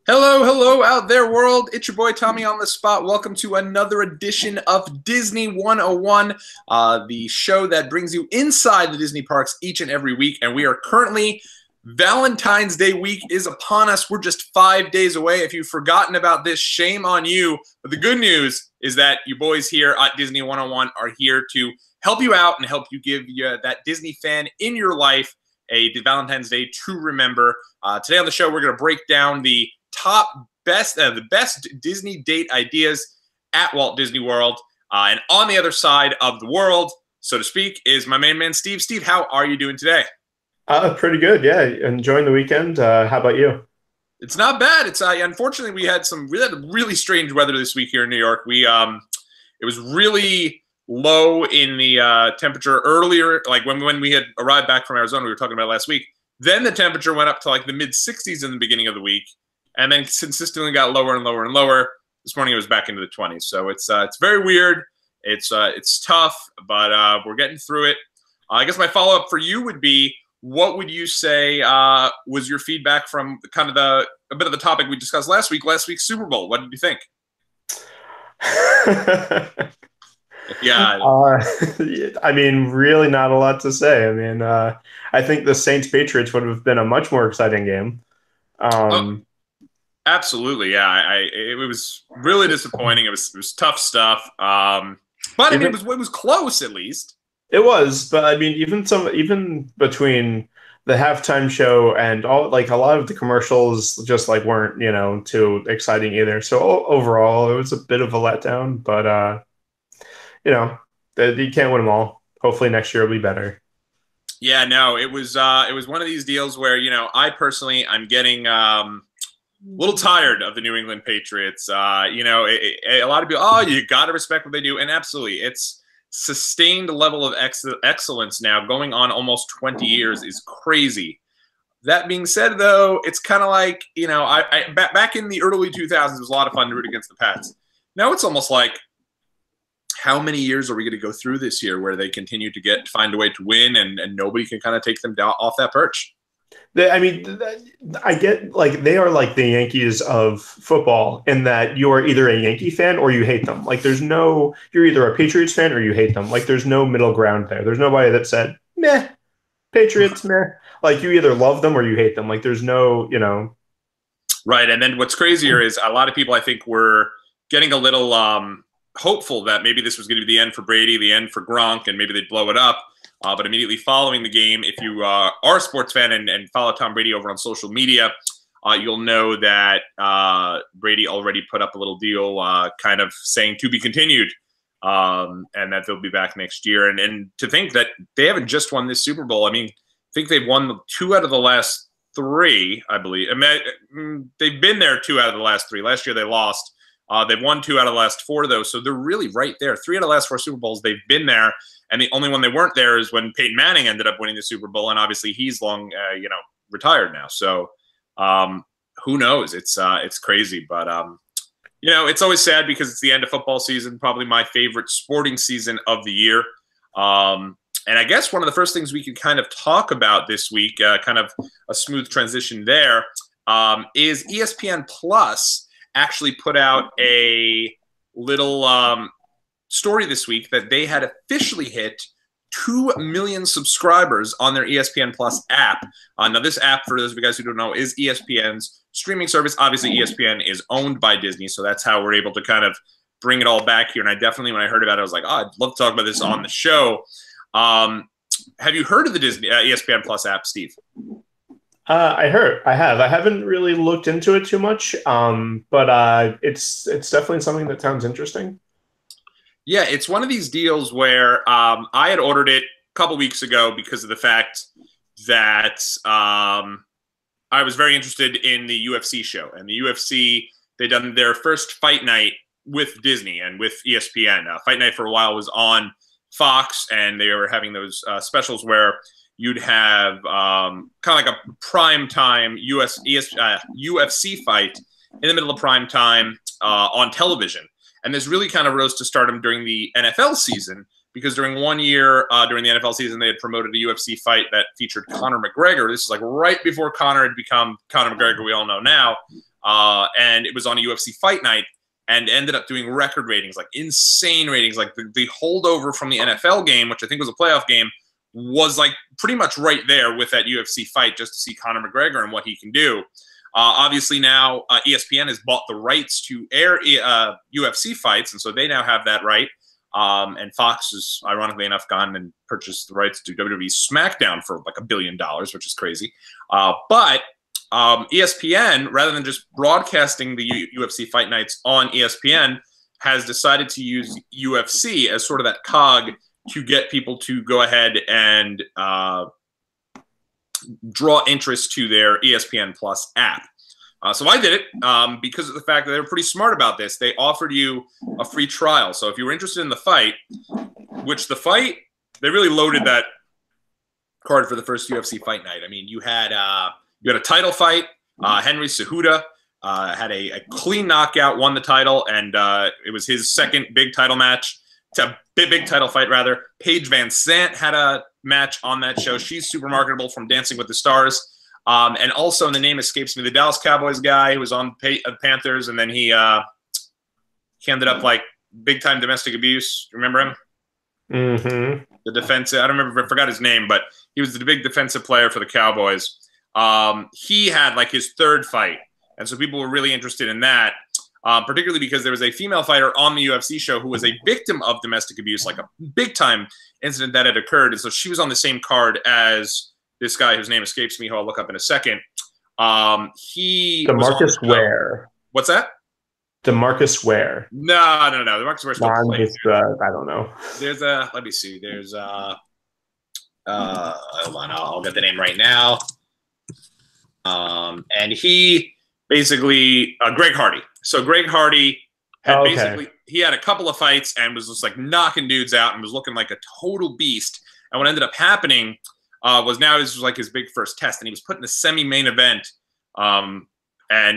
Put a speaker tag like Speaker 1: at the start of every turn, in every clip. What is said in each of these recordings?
Speaker 1: Hello, hello out there, world. It's your boy Tommy on the spot. Welcome to another edition of Disney 101, the show that brings you inside the Disney parks each and every week. And we are currently, Valentine's Day week is upon us. We're just 5 days away. If you've forgotten about this, shame on you. But the good news is that you boys here at Disney 101 are here to help you out and help you give you that Disney fan in your life a Valentine's Day to remember. Today on the show, we're going to break down the the best Disney date ideas at Walt Disney World. And on the other side of the world, so to speak, is my main man, Steve. Steve, how are you doing today?
Speaker 2: Pretty good, yeah. Enjoying the weekend. How about you?
Speaker 1: It's not bad. It's unfortunately we had really strange weather this week here in New York. It was really low in the temperature earlier, like when we had arrived back from Arizona. We were talking about last week. Then the temperature went up to like the mid 60s in the beginning of the week, and then consistently got lower and lower and lower. This morning it was back into the 20s. So it's very weird. It's tough, but we're getting through it. I guess my follow up for you would be, what would you say was your feedback from kind of a bit of the topic we discussed last week's Super Bowl? What did you think? Yeah.
Speaker 2: I mean, really not a lot to say. I mean, I think the Saints Patriots would have been a much more exciting game.
Speaker 1: Oh, absolutely. Yeah. It was really disappointing. It was tough stuff. But I mean,
Speaker 2: even
Speaker 1: it was close at least.
Speaker 2: It was, but I mean, even between the halftime show and all, like a lot of the commercials just like weren't, too exciting either. So overall, it was a bit of a letdown, but you know, you can't win them all. Hopefully next year will be better.
Speaker 1: Yeah, no, it was one of these deals where, I personally I'm getting a little tired of the New England Patriots. A lot of people, oh, you got to respect what they do, and absolutely, it's sustained level of excellence now going on almost 20 years is crazy. That being said, though, it's kind of like, back in the early 2000s, it was a lot of fun to root against the Pats. Now it's almost like, how many years are we going to go through this year where they continue to find a way to win, and nobody can kind of take them down off that perch?
Speaker 2: I mean, I get like they are like the Yankees of football in that you are either a Yankee fan or you hate them. Like you're either a Patriots fan or you hate them. Like there's no middle ground there. There's nobody that said, meh, Patriots, meh. Like you either love them or you hate them. Like there's no.
Speaker 1: Right. And then what's crazier is a lot of people, I think, were getting a little hopeful that maybe this was going to be the end for Brady, the end for Gronk, and maybe they'd blow it up. But immediately following the game, if you are a sports fan and follow Tom Brady over on social media, you'll know that Brady already put up a little deal kind of saying to be continued, and that they'll be back next year. And to think that they haven't just won this Super Bowl. I mean, I think they've won 2 out of the last 3, I believe. I mean, they've been there 2 out of the last 3. Last year they lost. They've won 2 out of the last 4, though, so they're really right there. 3 out of the last 4 Super Bowls, they've been there, and the only one they weren't there is when Peyton Manning ended up winning the Super Bowl, and obviously he's long, retired now. So who knows? It's crazy, but it's always sad because it's the end of football season, probably my favorite sporting season of the year. And I guess one of the first things we could kind of talk about this week, kind of a smooth transition there, is ESPN Plus actually put out a little story this week that they had officially hit 2 million subscribers on their ESPN Plus app. Now, this app, for those of you guys who don't know, is ESPN's streaming service. Obviously, ESPN is owned by Disney, so that's how we're able to kind of bring it all back here. And I definitely, when I heard about it, I was like, oh, I'd love to talk about this on the show. Have you heard of the Disney ESPN Plus app, Steve?
Speaker 2: I have. I haven't really looked into it too much, but it's definitely something that sounds interesting.
Speaker 1: Yeah, it's one of these deals where I had ordered it a couple weeks ago because of the fact that I was very interested in the UFC show. And the UFC, they'd done their first fight night with Disney and with ESPN. Fight night for a while was on Fox, and they were having those specials where you'd have kind of like a prime time UFC fight in the middle of prime time on television. And this really kind of rose to stardom during the NFL season, because during one year during the NFL season, they had promoted a UFC fight that featured Conor McGregor. This is like right before Conor had become Conor McGregor we all know now. and it was on a UFC fight night, and ended up doing record ratings, like insane ratings. Like the holdover from the NFL game, which I think was a playoff game, was like pretty much right there with that UFC fight, just to see Conor McGregor and what he can do. Obviously now ESPN has bought the rights to air UFC fights, and so they now have that right. And Fox has, ironically enough, gone and purchased the rights to WWE SmackDown for like $1 billion, which is crazy. But ESPN, rather than just broadcasting the UFC fight nights on ESPN, has decided to use UFC as sort of that cog to get people to go ahead and draw interest to their ESPN Plus app. So I did it because of the fact that they were pretty smart about this. They offered you a free trial. So if you were interested in the fight, they really loaded that card for the first UFC fight night. I mean, you had a title fight. Henry Cejudo had a clean knockout, won the title, and it was his second big title match. It's a big title fight, rather. Paige Van Zandt had a match on that show. She's super marketable from Dancing with the Stars. And also, the name escapes me, the Dallas Cowboys guy who was on the Panthers, and then he ended up like big-time domestic abuse. Remember him?
Speaker 2: Mm-hmm.
Speaker 1: The defensive, I don't remember, I forgot his name, but he was the big defensive player for the Cowboys. He had like his third fight, and so people were really interested in that, particularly because there was a female fighter on the UFC show who was a victim of domestic abuse, like a big-time incident that had occurred, and so she was on the same card as this guy whose name escapes me, who I'll look up in a second.
Speaker 2: DeMarcus Ware.
Speaker 1: What's that?
Speaker 2: DeMarcus Ware.
Speaker 1: No. DeMarcus Ware's still playing.
Speaker 2: I don't know.
Speaker 1: There's let me see. There's hold on, I'll get the name right now. And he basically, Greg Hardy. So Greg Hardy had basically, he had a couple of fights and was just like knocking dudes out and was looking like a total beast. And what ended up happening was now this was like his big first test, and he was put in the semi-main event and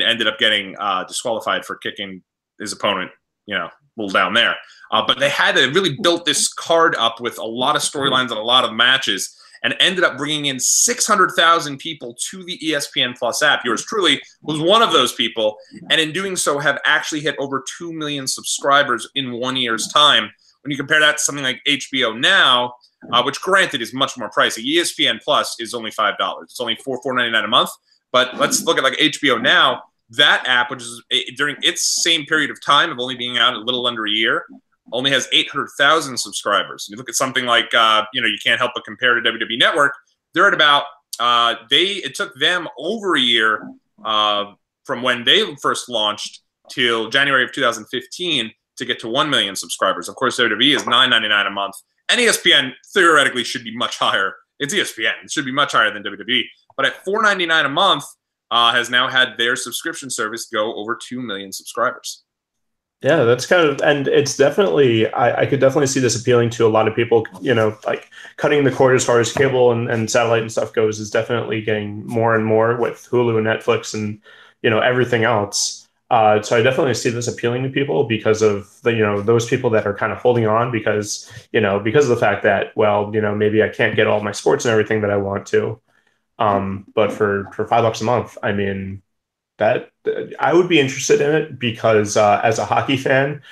Speaker 1: ended up getting disqualified for kicking his opponent, a little down there. But they had to really built this card up with a lot of storylines and a lot of matches, and ended up bringing in 600,000 people to the ESPN Plus app. Yours truly was one of those people, and in doing so have actually hit over 2 million subscribers in 1 year's time. When you compare that to something like HBO Now, which granted is much more pricey. ESPN Plus is only $5. It's only $4.99 a month. But let's look at like HBO Now. That app, which is during its same period of time of only being out a little under a year, only has 800,000 subscribers. And you look at something like, you can't help but compare to WWE Network. They're at about, it took them over a year from when they first launched till January of 2015 to get to 1 million subscribers. Of course, WWE is $9.99 a month. And ESPN theoretically should be much higher. It's ESPN. It should be much higher than WWE. But at $4.99 a month, has now had their subscription service go over 2 million subscribers.
Speaker 2: Yeah, that's kind of, and it's definitely, I could definitely see this appealing to a lot of people, like cutting the cord as far as cable and satellite and stuff goes is definitely getting more and more with Hulu and Netflix and, everything else. So I definitely see this appealing to people because of the, those people that are kind of holding on because of the fact that, well, maybe I can't get all my sports and everything that I want to. But for $5 a month, I mean, that I would be interested in it because as a hockey fan,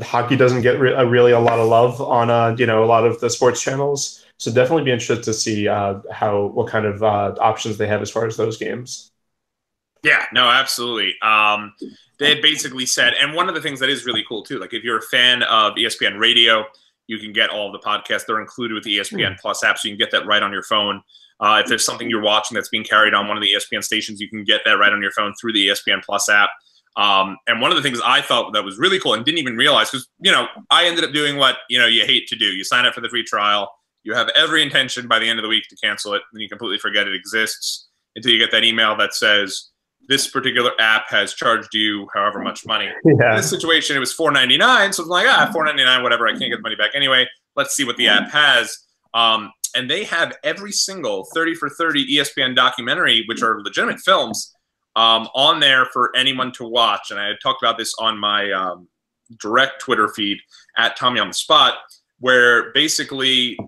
Speaker 2: hockey doesn't get really a lot of love on, a lot of the sports channels. So definitely be interested to see what kind of options they have as far as those games.
Speaker 1: Yeah, no, absolutely. They had basically said, and one of the things that is really cool too, like if you're a fan of ESPN Radio, you can get all of the podcasts. They're included with the ESPN Plus app, so you can get that right on your phone. If there's something you're watching that's being carried on one of the ESPN stations, you can get that right on your phone through the ESPN Plus app. And one of the things I thought that was really cool and didn't even realize, because, I ended up doing what, you hate to do. You sign up for the free trial. You have every intention by the end of the week to cancel it, and you completely forget it exists until you get that email that says, this particular app has charged you however much money.
Speaker 2: Yeah.
Speaker 1: In this situation, it was $4.99, so I'm like, $4.99, whatever, I can't get the money back anyway. Let's see what the app has. And they have every single 30 for 30 ESPN documentary, which are legitimate films, on there for anyone to watch. And I had talked about this on my direct Twitter feed at Tommy on the Spot, where basically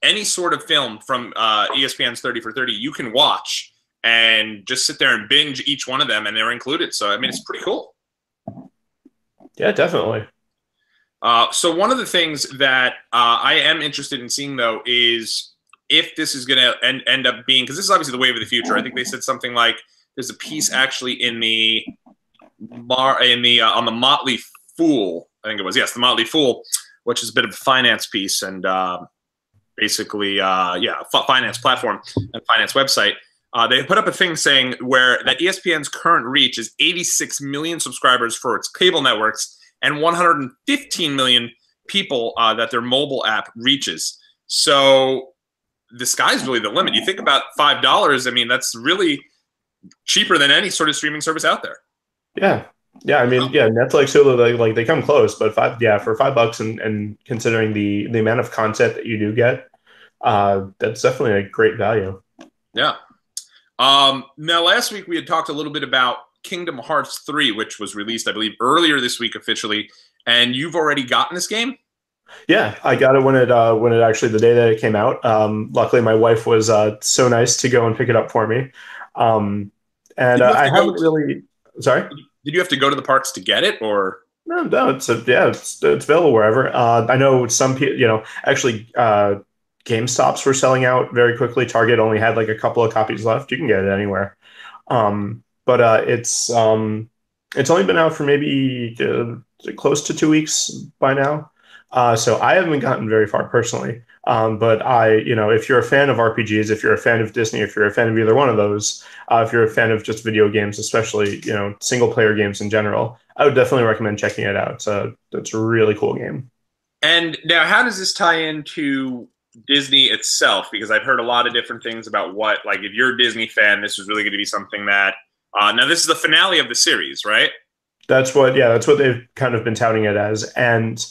Speaker 1: any sort of film from ESPN's 30 for 30 you can watch. and just sit there and binge each one of them, and they're included. So I mean, it's pretty cool.
Speaker 2: Yeah, definitely.
Speaker 1: So one of the things that I am interested in seeing, though, is if this is going to end up being, because this is obviously the wave of the future. I think they said something like there's a piece actually in the on the Motley Fool. I think it was, yes, the Motley Fool, which is a bit of a finance piece and basically, finance platform and finance website. They put up a thing saying where that ESPN's current reach is 86 million subscribers for its cable networks and 115 million people that their mobile app reaches. So the sky's really the limit. You think about $5. I mean, that's really cheaper than any sort of streaming service out there.
Speaker 2: Yeah. Yeah, I mean, yeah, Netflix, Hulu, like they come close, but for $5 and considering the amount of content that you do get, that's definitely a great value.
Speaker 1: Yeah. Now, last week we had talked a little bit about Kingdom Hearts 3, which was released, I believe, earlier this week officially, and you've already gotten this game?
Speaker 2: Yeah, I got it when it actually the day that it came out. Luckily, my wife was so nice to go and pick it up for me, and I haven't really. Sorry.
Speaker 1: Did you have to go to the parks to get it, or
Speaker 2: no? It's available wherever. I know some people, actually, GameStops were selling out very quickly. Target only had like a couple of copies left. You can get it anywhere. But it's only been out for maybe close to 2 weeks by now. So I haven't gotten very far personally. But if you're a fan of RPGs, if you're a fan of Disney, if you're a fan of either one of those, if you're a fan of just video games, especially, single player games in general, I would definitely recommend checking it out. It's a really cool game.
Speaker 1: And now, how does this tie into Disney itself? Because I've heard a lot of different things about like, if you're a Disney fan, this is really going to be something that, now this is the finale of the series, right?
Speaker 2: That's what they've kind of been touting it as. And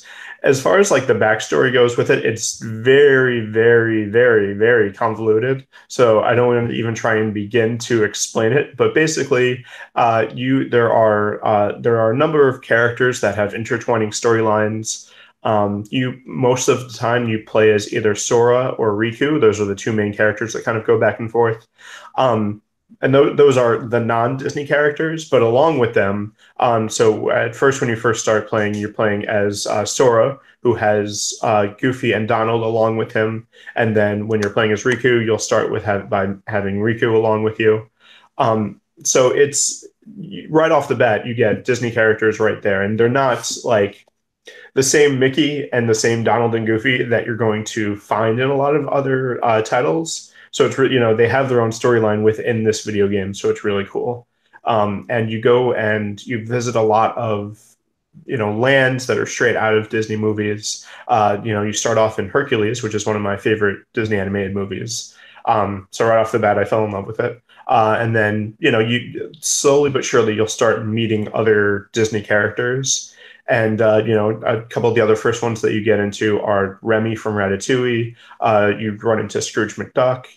Speaker 2: as far as like the backstory goes with it, it's very, very, very, very convoluted. So I don't want to even try and begin to explain it. But basically, there are a number of characters that have intertwining storylines. Most of the time you play as either Sora or Riku. Those are the two main characters that kind of go back and forth. And those are the non-Disney characters, but along with them, so at first, when you first start playing, you're playing as Sora, who has Goofy and Donald along with him. And then when you're playing as Riku, you'll start with by having Riku along with you. So it's right off the bat, you get Disney characters right there, and they're not like the same Mickey and the same Donald and Goofy that you're going to find in a lot of other titles. So it's they have their own storyline within this video game, so it's really cool. And you go and you visit a lot of lands that are straight out of Disney movies. You start off in Hercules, which is one of my favorite Disney animated movies. So right off the bat, I fell in love with it. And then you slowly but surely you'll start meeting other Disney characters. And, a couple of the other first ones that you get into are Remy from Ratatouille. You run into Scrooge McDuck.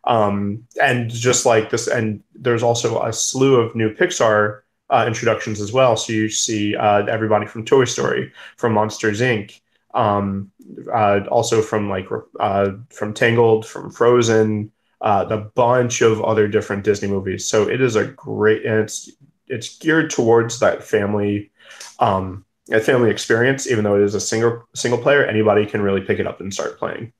Speaker 2: And just like this, and there's also a slew of new Pixar introductions as well. So you see everybody from Toy Story, from Monsters Inc., also from Tangled, from Frozen, a bunch of other different Disney movies. So it is a great, and it's geared towards that family experience. Even though it is a single player, anybody can really pick it up and start playing.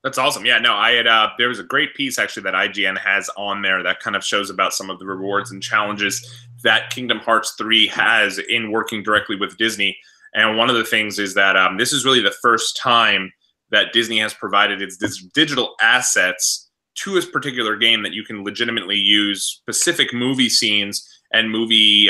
Speaker 1: That's awesome. Yeah, no, I had there was a great piece actually that IGN has on there that kind of shows about some of the rewards and challenges that Kingdom Hearts 3 has in working directly with Disney. And one of the things is that this is really the first time that Disney has provided its digital assets to a particular game that you can legitimately use specific movie scenes and movie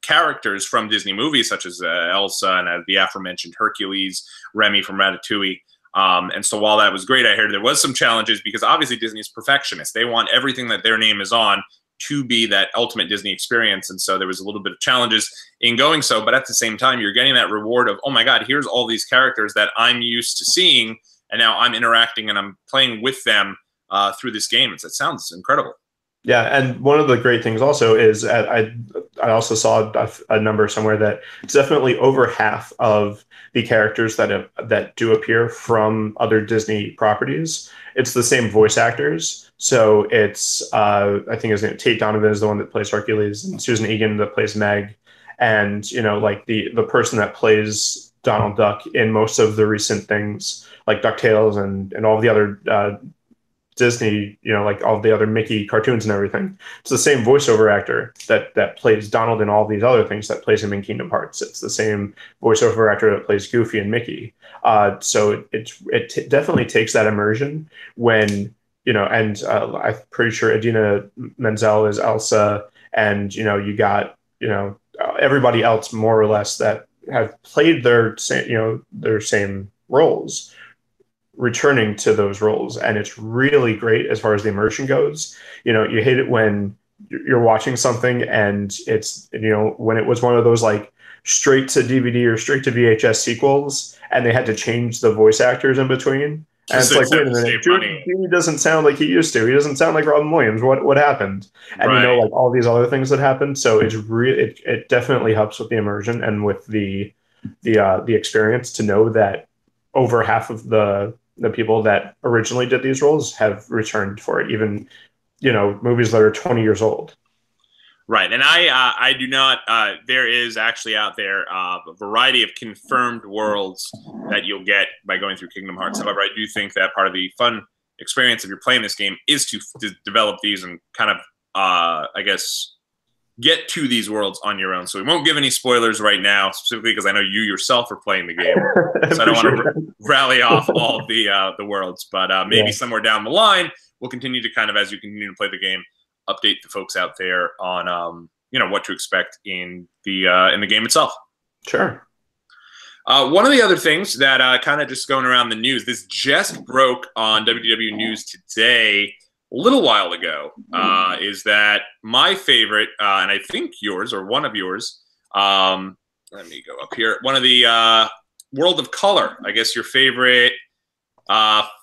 Speaker 1: characters from Disney movies, such as Elsa and the aforementioned Hercules, Remy from Ratatouille. And so while that was great, I heard there was some challenges because obviously Disney is perfectionist. They want everything that their name is on to be that ultimate Disney experience. And so there was a little bit of challenges in going so, but at the same time, you're getting that reward of, oh my God, here's all these characters that I'm used to seeing. And now I'm interacting and I'm playing with them through this game. It sounds incredible.
Speaker 2: Yeah, and one of the great things also is I also saw a number somewhere that it's definitely over half of the characters that do appear from other Disney properties. It's the same voice actors. So it's I think his name Tate Donovan is the one that plays Hercules, and Susan Egan that plays Meg, and like the person that plays Donald Duck in most of the recent things like DuckTales and all the other Disney, like all the other Mickey cartoons and everything. It's the same voiceover actor that plays Donald in all these other things that plays him in Kingdom Hearts. It's the same voiceover actor that plays Goofy and Mickey. So it definitely takes that immersion when and I'm pretty sure Idina Menzel is Elsa, and you got everybody else more or less that have played their same roles returning to those roles, and it's really great as far as the immersion goes. You hate it when you're watching something and it's when it was one of those like straight to DVD or straight to VHS sequels, and they had to change the voice actors in between. And it's like, wait a minute, Genie doesn't sound like he used to. He doesn't sound like Robin Williams. What happened? And
Speaker 1: Right.
Speaker 2: like all these other things that happened. So it's really it definitely helps with the immersion and with the experience to know that over half of the people that originally did these roles have returned for it, even movies that are 20 years old.
Speaker 1: Right, and I do not. There is actually out there a variety of confirmed worlds that you'll get by going through Kingdom Hearts. However, I do think that part of the fun experience if you're playing this game is to develop these and kind of, I guess, get to these worlds on your own. So we won't give any spoilers right now, specifically because I know you yourself are playing the game, so I don't want to rally off all of the worlds. But maybe somewhere down the line, we'll continue to kind of, as you continue to play the game, update the folks out there on what to expect in the game itself.
Speaker 2: Sure.
Speaker 1: One of the other things that kind of just going around the news, this just broke on WDW News today, a little while ago, is that my favorite, and I think yours or one of yours, let me go up here, one of the World of Color, I guess your favorite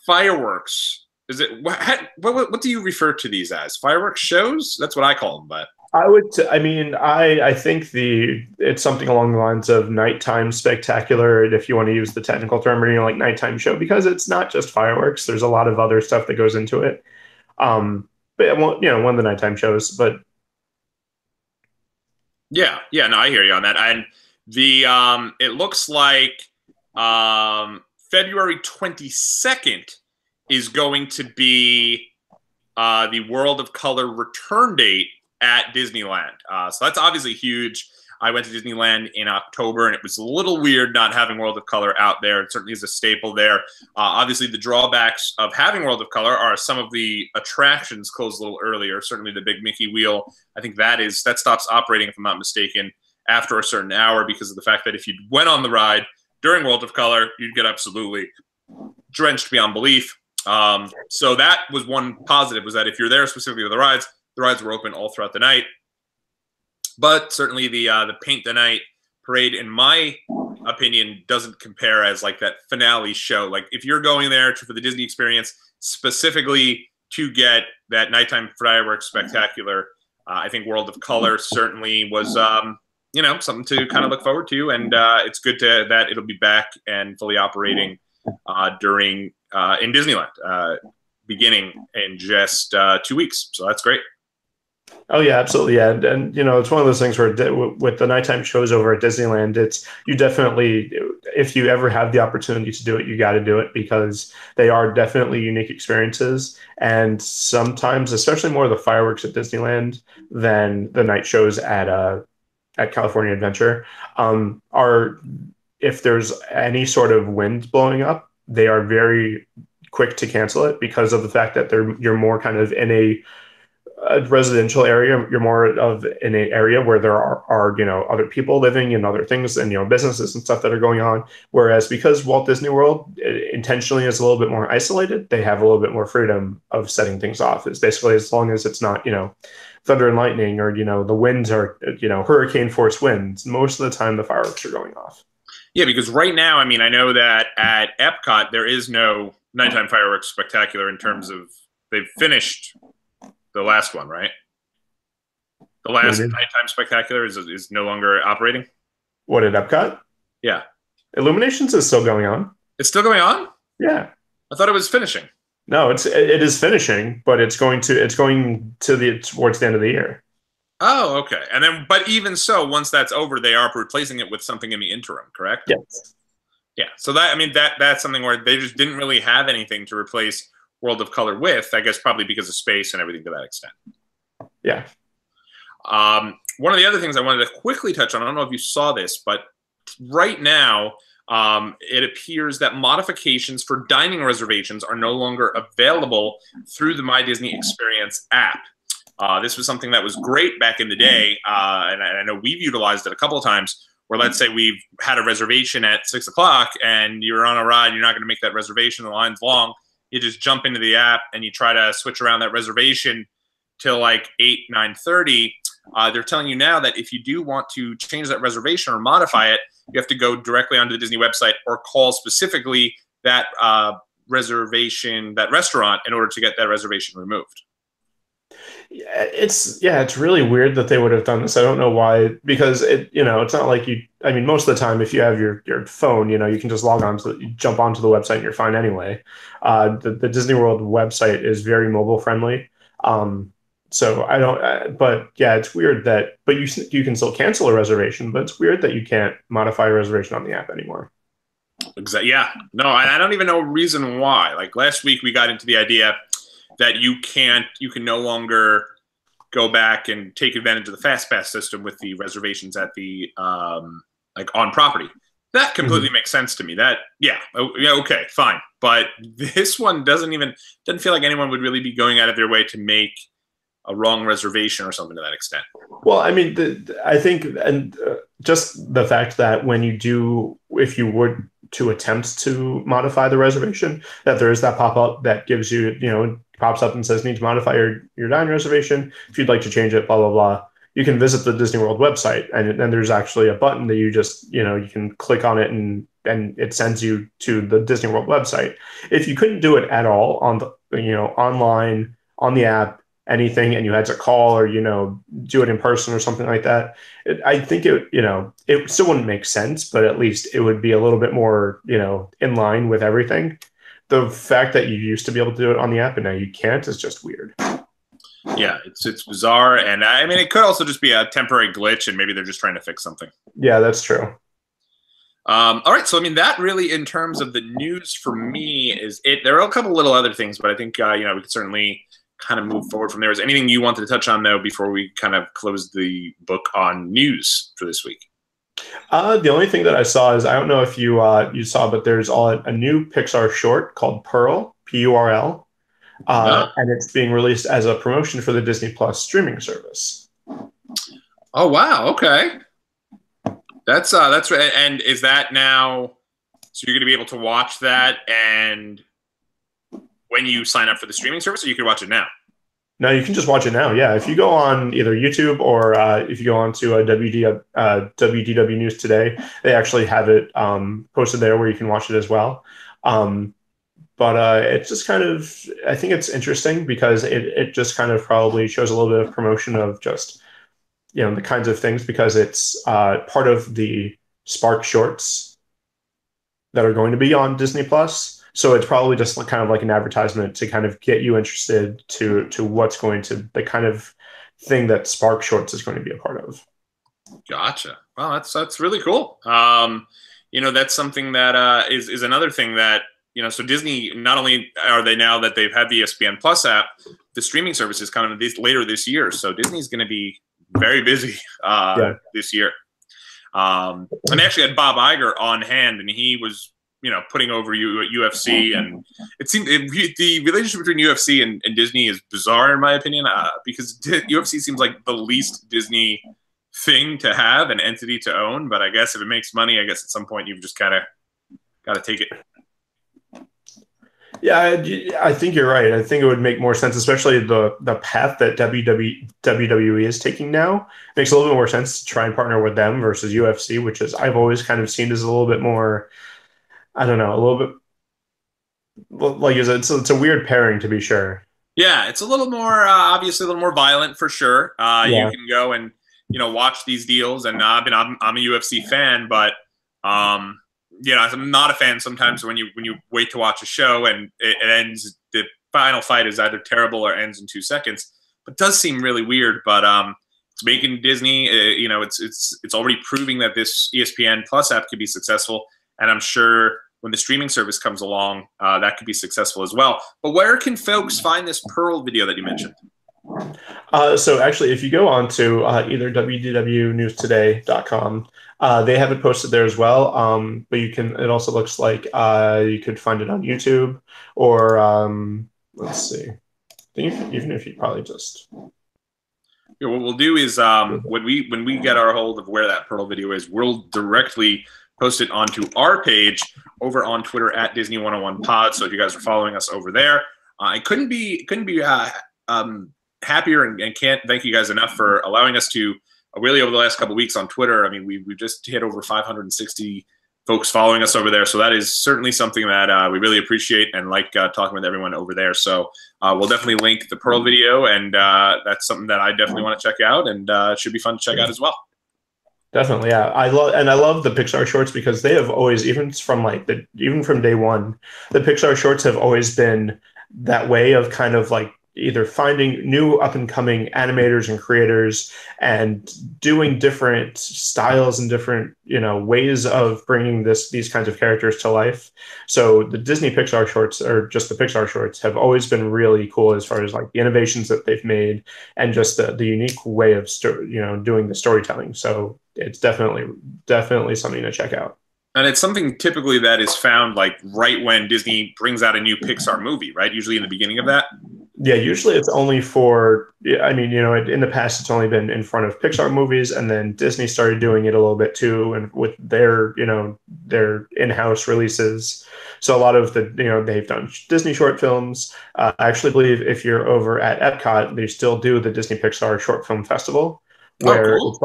Speaker 1: fireworks. Is it what do you refer to these as? Fireworks shows? That's what I call them, but
Speaker 2: I think it's something along the lines of nighttime spectacular, if you want to use the technical term, or like nighttime show, because it's not just fireworks. There's a lot of other stuff that goes into it. But one of the nighttime shows, but
Speaker 1: yeah, no, I hear you on that. And the it looks like February 22nd is going to be the World of Color return date at Disneyland. So that's obviously huge. I went to Disneyland in October, and it was a little weird not having World of Color out there. It certainly is a staple there. Obviously, the drawbacks of having World of Color are some of the attractions closed a little earlier. Certainly the big Mickey wheel. I think that stops operating, if I'm not mistaken, after a certain hour because of the fact that if you went on the ride during World of Color, you'd get absolutely drenched beyond belief. So that was one positive, was that if you're there specifically with the rides were open all throughout the night. But certainly the Paint the Night parade, in my opinion, doesn't compare as like that finale show. Like if you're going there for the Disney experience specifically to get that nighttime fireworks spectacular, I think World of Color certainly was something to kind of look forward to, and it's good that it'll be back and fully operating during in Disneyland beginning in just 2 weeks. So that's great.
Speaker 2: Oh yeah, absolutely. Yeah, and it's one of those things where with the nighttime shows over at Disneyland, you definitely, if you ever have the opportunity to do it, you got to do it because they are definitely unique experiences. And sometimes, especially more of the fireworks at Disneyland than the night shows at California Adventure, are if there's any sort of wind blowing up, they are very quick to cancel it because of the fact that you're more kind of in a residential area. You're more of in an area where there are other people living and other things and businesses and stuff that are going on. Whereas because Walt Disney World intentionally is a little bit more isolated, they have a little bit more freedom of setting things off. It's basically as long as it's not thunder and lightning or the winds are hurricane force winds. Most of the time the fireworks are going off.
Speaker 1: Yeah, because right now, I mean, I know that at Epcot there is no nighttime fireworks spectacular in terms of they've finished the last one, right? The last nighttime spectacular is no longer operating.
Speaker 2: What, at Epcot?
Speaker 1: Yeah.
Speaker 2: Illuminations is still going on.
Speaker 1: It's still going on?
Speaker 2: Yeah.
Speaker 1: I thought it was finishing.
Speaker 2: No, it is finishing, but it's going to the towards the end of the year.
Speaker 1: Oh, okay. And then, but even so, once that's over, they are replacing it with something in the interim, correct?
Speaker 2: Yes.
Speaker 1: Yeah. So that, I mean, that's something where they just didn't really have anything to replace World of Color with, I guess probably because of space and everything to that extent.
Speaker 2: Yeah.
Speaker 1: One of the other things I wanted to quickly touch on, I don't know if you saw this, but right now, it appears that modifications for dining reservations are no longer available through the My Disney Experience app. This was something that was great back in the day, and I know we've utilized it a couple of times, where let's say we've had a reservation at 6 o'clock and you're on a ride, you're not going to make that reservation, the line's long, you just jump into the app and you try to switch around that reservation till like 8, 9:30. They're telling you now that if you do want to change that reservation or modify it, you have to go directly onto the Disney website or call specifically that reservation, that restaurant, in order to get that reservation removed.
Speaker 2: It's really weird that they would have done this. I don't know why, because it's not like you. I mean, most of the time, if you have your phone, you can just log on to you jump onto the website and you're fine anyway. The Disney World website is very mobile friendly. So I don't. But yeah, it's weird that. But you can still cancel a reservation, but it's weird that you can't modify a reservation on the app anymore.
Speaker 1: Exactly. Yeah. No, I don't even know a reason why. Like last week, we got into the idea that you can no longer go back and take advantage of the fast pass system with the reservations at the like on property. That completely makes sense to me. That yeah, okay, fine. But this one doesn't feel like anyone would really be going out of their way to make a wrong reservation or something to that extent.
Speaker 2: Well, I mean, I think, and just the fact that if you would to attempt to modify the reservation, that there is that pop up that gives you, pops up and says need to modify your dining reservation. If you'd like to change it, blah blah blah. You can visit the Disney World website, and then there's actually a button that you just you can click on it, and it sends you to the Disney World website. If you couldn't do it at all on the online on the app, anything, and you had to call or do it in person or something like that, I think it still wouldn't make sense, but at least it would be a little bit more in line with everything. The fact that you used to be able to do it on the app and now you can't is just weird.
Speaker 1: Yeah, it's bizarre, and I mean it could also just be a temporary glitch, and maybe they're just trying to fix something.
Speaker 2: Yeah, that's true.
Speaker 1: All right, so I mean that really, in terms of the news for me, is it. There are a couple little other things, but I think we could certainly kind of move forward from there. Is anything you wanted to touch on though before we kind of close the book on news for this week?
Speaker 2: The only thing that I saw is, I don't know if you saw, but there's a new Pixar short called Pearl, Purl, and it's being released as a promotion for the Disney Plus streaming service.
Speaker 1: Oh wow! Okay, that's right. And is that now? So you're going to be able to watch that, and when you sign up for the streaming service, or you can watch it now?
Speaker 2: No, you can just watch it now. Yeah, if you go on either YouTube or if you go on to WDW News Today, they actually have it posted there where you can watch it as well. But it's just kind of, I think it's interesting because it just kind of probably shows a little bit of promotion of just, the kinds of things, because it's part of the Spark Shorts that are going to be on Disney Plus. So it's probably just kind of like an advertisement to kind of get you interested to what's going to, the kind of thing that Spark Shorts is going to be a part of.
Speaker 1: Gotcha. Well, that's really cool. That's something that is another thing that, so Disney, not only are they, now that they've had the ESPN Plus app, the streaming service is coming later this year. So Disney's going to be very busy this year. And they actually had Bob Iger on hand, and he was, putting over UFC, and it seemed the relationship between UFC and Disney is bizarre in my opinion, because UFC seems like the least Disney thing to have, an entity to own. But I guess if it makes money, I guess at some point you've just kind of got to take it.
Speaker 2: Yeah, I think you're right. I think it would make more sense, especially the path that WWE is taking now. It makes a little bit more sense to try and partner with them versus UFC, which is, I've always kind of seen as a little bit more, I don't know, a little bit like it's a weird pairing, to be sure.
Speaker 1: Yeah, it's a little more obviously a little more violent for sure. You can go and watch these deals, and I'm a UFC fan, but I'm not a fan sometimes when you wait to watch a show and it ends final fight is either terrible or ends in 2 seconds. But it does seem really weird. But it's making Disney, it's already proving that this ESPN Plus app could be successful, and I'm sure when the streaming service comes along, that could be successful as well. But where can folks find this Pearl video that you mentioned?
Speaker 2: So actually, if you go on to either wdwnewstoday.com, they have it posted there as well. But you can. It also looks like you could find it on YouTube, or let's see. I think even if you probably just.
Speaker 1: Yeah, what we'll do is when we get our hold of where that Pearl video is, we'll directly post it onto our page over on Twitter at Disney101pod. So if you guys are following us over there, I couldn't be happier and can't thank you guys enough for allowing us to really over the last couple of weeks on Twitter. I mean, we've just hit over 560 folks following us over there. So that is certainly something that we really appreciate and like talking with everyone over there. So we'll definitely link the Pearl video, and that's something that I definitely want to check out, and it should be fun to check out as well.
Speaker 2: Definitely, yeah. I love the Pixar shorts because they have always, even from day one, the Pixar shorts have always been that way of kind of like either finding new up and coming animators and creators and doing different styles and different, ways of bringing these kinds of characters to life. So the Disney Pixar shorts, or just the Pixar shorts, have always been really cool as far as like the innovations that they've made and just the unique way of doing the storytelling. So it's definitely something to check out.
Speaker 1: And it's something typically that is found like right when Disney brings out a new Pixar movie, right? Usually in the beginning of that.
Speaker 2: Yeah, usually it's only for, I mean, in the past it's only been in front of Pixar movies, and then Disney started doing it a little bit too, and with their in-house releases. So a lot of they've done Disney short films. I actually believe if you're over at Epcot, they still do the Disney Pixar Short Film Festival, where
Speaker 1: cool.
Speaker 2: it's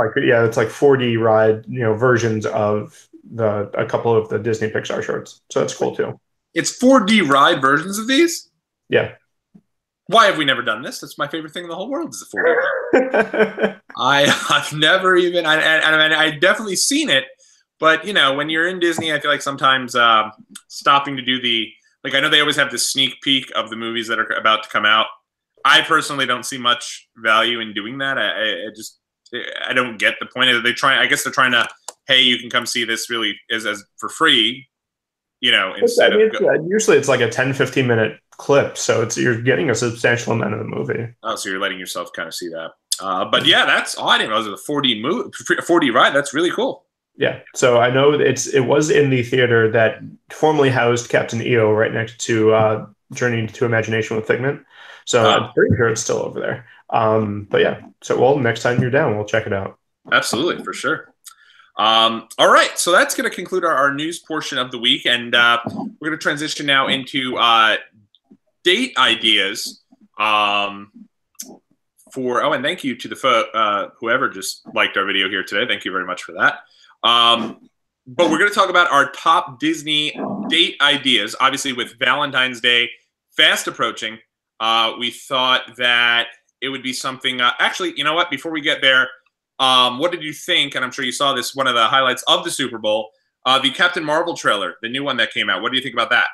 Speaker 2: like 4D ride, versions of a couple of the Disney Pixar shorts. So that's cool too.
Speaker 1: It's 4D ride versions of these?
Speaker 2: Yeah.
Speaker 1: Why have we never done this? That's my favorite thing in the whole world is the 4D ride. I've never even, I definitely seen it, but when you're in Disney, I feel like sometimes stopping to do I know they always have this sneak peek of the movies that are about to come out. I personally don't see much value in doing that. I don't get the point. I guess they're trying to, hey, you can come see this really as for free, instead of
Speaker 2: usually it's like a 10-15 minute clip, so you're getting a substantial amount of the movie.
Speaker 1: Oh, so you're letting yourself kind of see that. But yeah, that's I didn't know it was a 4D ride. That's really cool.
Speaker 2: Yeah, so I know it was in the theater that formerly housed Captain EO right next to Journey to Imagination with Figment. So I'm pretty sure it's still over there. But yeah, so next time you're down, we'll check it out.
Speaker 1: Absolutely, for sure. All right, so that's going to conclude our news portion of the week, and we're going to transition now into date ideas and thank you to the whoever just liked our video here today. Thank you very much for that. But we're going to talk about our top Disney date ideas. Obviously, with Valentine's Day fast approaching, we thought that it would be something. Actually, you know what? Before we get there, what did you think? And I'm sure you saw this, one of the highlights of the Super Bowl, the Captain Marvel trailer, the new one that came out. What do you think about that?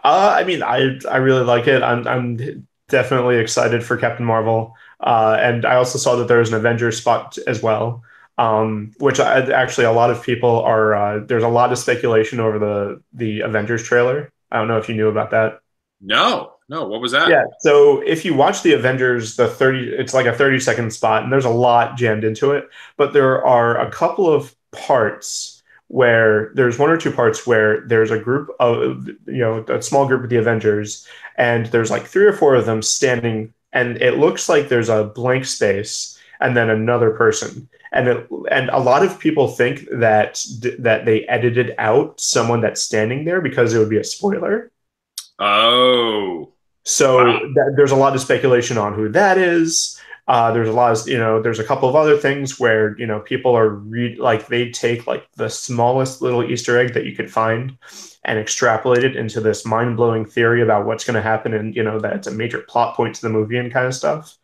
Speaker 2: I mean, I really like it. I'm definitely excited for Captain Marvel. And I also saw that there was an Avengers spot as well, which actually a lot of people are, there's a lot of speculation over the Avengers trailer. I don't know if you knew about that.
Speaker 1: No, what was that?
Speaker 2: Yeah, so if you watch the Avengers, it's like a 30-second spot, and there's a lot jammed into it, but there are a couple of parts where there's one or two parts where there's a group of, a small group of the Avengers, and there's like 3 or 4 of them standing, and it looks like there's a blank space and then another person. And a lot of people think that they edited out someone that's standing there because it would be a spoiler.
Speaker 1: Oh.
Speaker 2: So wow. There's a lot of speculation on who that is. There's a lot of, there's a couple of other things where, people are they take like the smallest little Easter egg that you could find and extrapolate it into this mind-blowing theory about what's going to happen, and, that it's a major plot point to the movie and kind of stuff,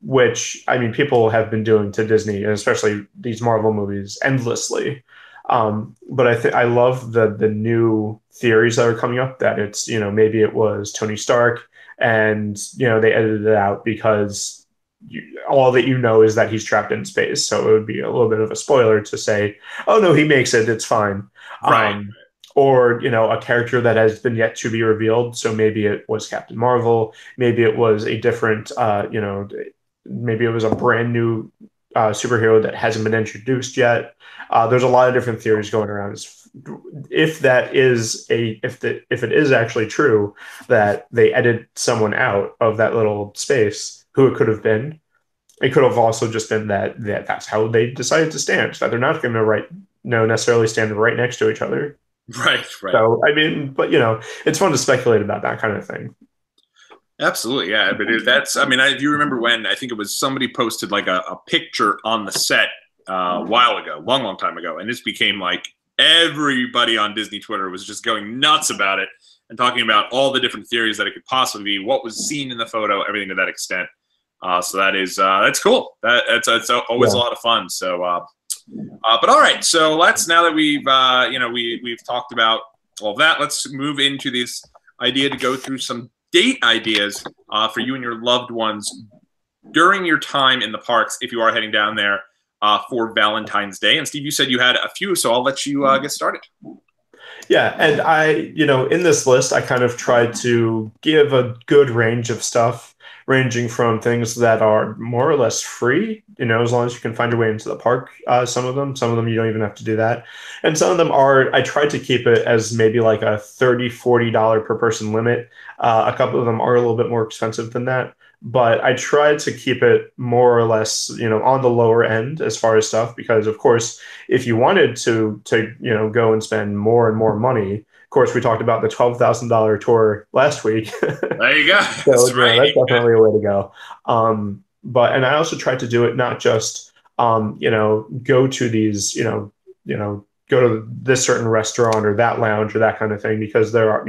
Speaker 2: which, I mean, people have been doing to Disney, and especially these Marvel movies, endlessly. But I love the new theories that are coming up, that it's, maybe it was Tony Stark, and they edited it out because all that is that he's trapped in space. So it would be a little bit of a spoiler to say, "Oh no, he makes it. It's fine."
Speaker 1: Right.
Speaker 2: Or a character that has been yet to be revealed. So maybe it was Captain Marvel. Maybe it was a different. Maybe it was a brand new superhero that hasn't been introduced yet. There's a lot of different theories going around. If that is if it is actually true that they edited someone out of that little space, who it could have been. It could have also just been that's how they decided to stand. That they're not going to necessarily stand right next to each other.
Speaker 1: Right. Right.
Speaker 2: So I mean, but it's fun to speculate about that kind of thing.
Speaker 1: Absolutely, yeah. But that's, I mean, if you remember when, I think it was somebody posted like a picture on the set a while ago, long, long time ago. And this became like everybody on Disney Twitter was just going nuts about it and talking about all the different theories that it could possibly be, what was seen in the photo, everything to that extent. So that's cool. That's always a lot of fun. So, but all right. So now that we've talked about all of that, let's move into this idea to go through some date ideas for you and your loved ones during your time in the parks if you are heading down there for Valentine's Day. And Steve, you said you had a few, so I'll let you get started.
Speaker 2: Yeah, and in this list, I kind of tried to give a good range of stuff, ranging from things that are more or less free, as long as you can find your way into the park. Some of them you don't even have to do that. And some of them I tried to keep it as maybe like a $30, $40 per person limit. A couple of them are a little bit more expensive than that. But I tried to keep it more or less, on the lower end as far as stuff, because of course, if you wanted to go and spend more and more money, of course, we talked about the $12,000 tour last week.
Speaker 1: There you go.
Speaker 2: So
Speaker 1: That's right.
Speaker 2: that's definitely a way to go. And I also tried to do it not just go to these go to this certain restaurant or that lounge or that kind of thing, because there are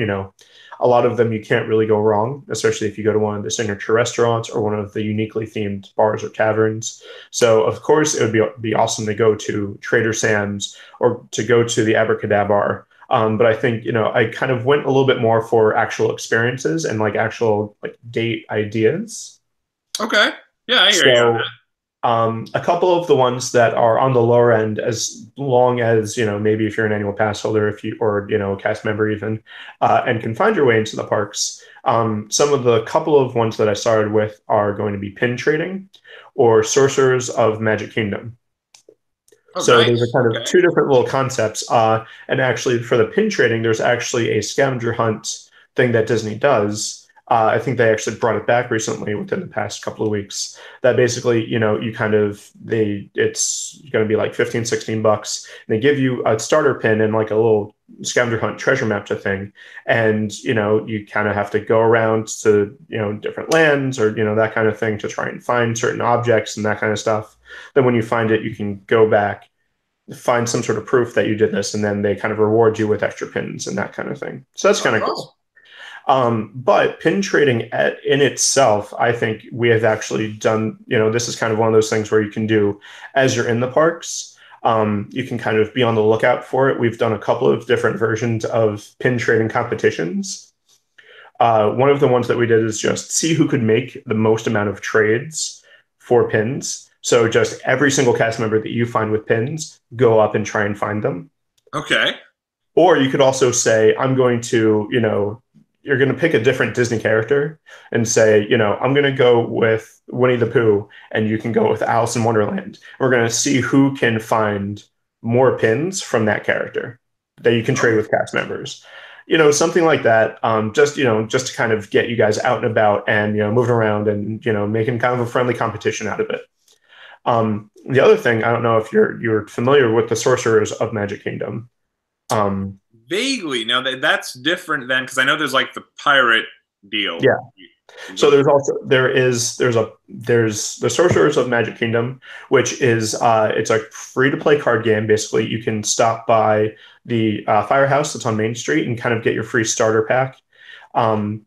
Speaker 2: a lot of them you can't really go wrong, especially if you go to one of the signature restaurants or one of the uniquely themed bars or taverns. So, of course, it would be awesome to go to Trader Sam's or to go to the Abracadabra. But I think, I kind of went a little bit more for actual experiences and like actual like date ideas.
Speaker 1: Okay. Yeah, I hear you on that.
Speaker 2: A couple of the ones that are on the lower end, as long as maybe if you're an annual pass holder, if you or a cast member even, and can find your way into the parks. Some of the couple of ones that I started with are going to be pin trading or Sorcerers of Magic Kingdom. So
Speaker 1: Nice.
Speaker 2: those are kind of two different little concepts. And actually, for the pin trading, there's actually a scavenger hunt thing that Disney does. I think they actually brought it back recently within the past couple of weeks. That basically, it's going to be like 15, $16. And they give you a starter pin and like a little scavenger hunt treasure map to thing. And, you kind of have to go around to, different lands or, that kind of thing to try and find certain objects and that kind of stuff. Then when you find it, you can go back, find some sort of proof that you did this, and then they kind of reward you with extra pins and that kind of thing. So that's kind of cool. But pin trading in itself, I think we have actually done, this is kind of one of those things where you can do as you're in the parks. You can kind of be on the lookout for it. We've done a couple of different versions of pin trading competitions. One of the ones that we did is just see who could make the most amount of trades for pins. So just every single cast member that you find with pins, go up and try and find them.
Speaker 1: Okay.
Speaker 2: Or you could also say, I'm going to, you're going to pick a different Disney character and say, I'm going to go with Winnie the Pooh and you can go with Alice in Wonderland. We're going to see who can find more pins from that character that you can trade with cast members. Something like that. Just to kind of get you guys out and about and, moving around and, making kind of a friendly competition out of it. The other thing, I don't know if you're familiar with the Sorcerers of Magic Kingdom.
Speaker 1: Vaguely. Now that's different than, because I know there's like the pirate deal.
Speaker 2: Yeah. So there's the Sorcerers of Magic Kingdom, which is it's a free to play card game. Basically, you can stop by the firehouse that's on Main Street and kind of get your free starter pack. And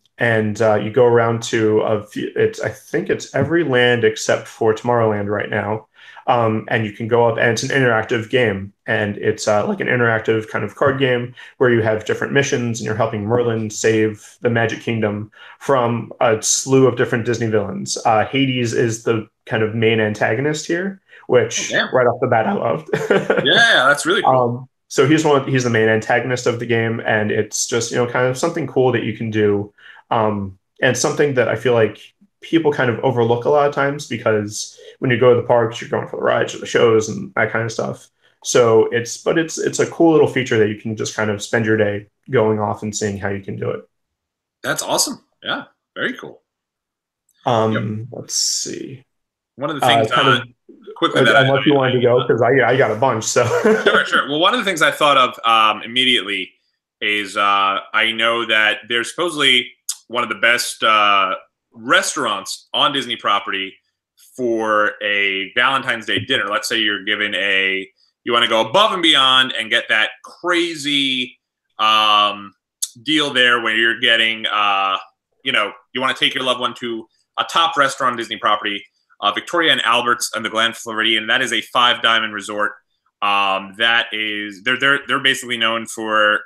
Speaker 2: you go around to I think it's every land except for Tomorrowland right now. And you can go up, and it's an interactive game, and it's like an interactive kind of card game where you have different missions, and you're helping Merlin save the Magic Kingdom from a slew of different Disney villains. Hades is the kind of main antagonist here,
Speaker 1: Oh,
Speaker 2: which
Speaker 1: damn.
Speaker 2: right off the bat I loved.
Speaker 1: Yeah, that's really cool.
Speaker 2: So he's the main antagonist of the game, and it's just kind of something cool that you can do, and something that I feel like people kind of overlook a lot of times because when you go to the parks, you're going for the rides or the shows and that kind of stuff. So it's a cool little feature that you can just kind of spend your day going off and seeing how you can do it.
Speaker 1: That's awesome. Yeah, very cool. Yep.
Speaker 2: Let's see.
Speaker 1: One of the things
Speaker 2: Kind of
Speaker 1: quickly that
Speaker 2: unless you wanted to go because I got a bunch. So
Speaker 1: sure, sure. Well, one of the things I thought of immediately is I know that there's supposedly one of the best restaurants on Disney property for a Valentine's Day dinner. Let's say you're given you want to go above and beyond and get that crazy deal there where you're getting, you want to take your loved one to a top restaurant on Disney property. Victoria and Albert's and the Glen Floridian. That is a 5-diamond resort. That is they're basically known for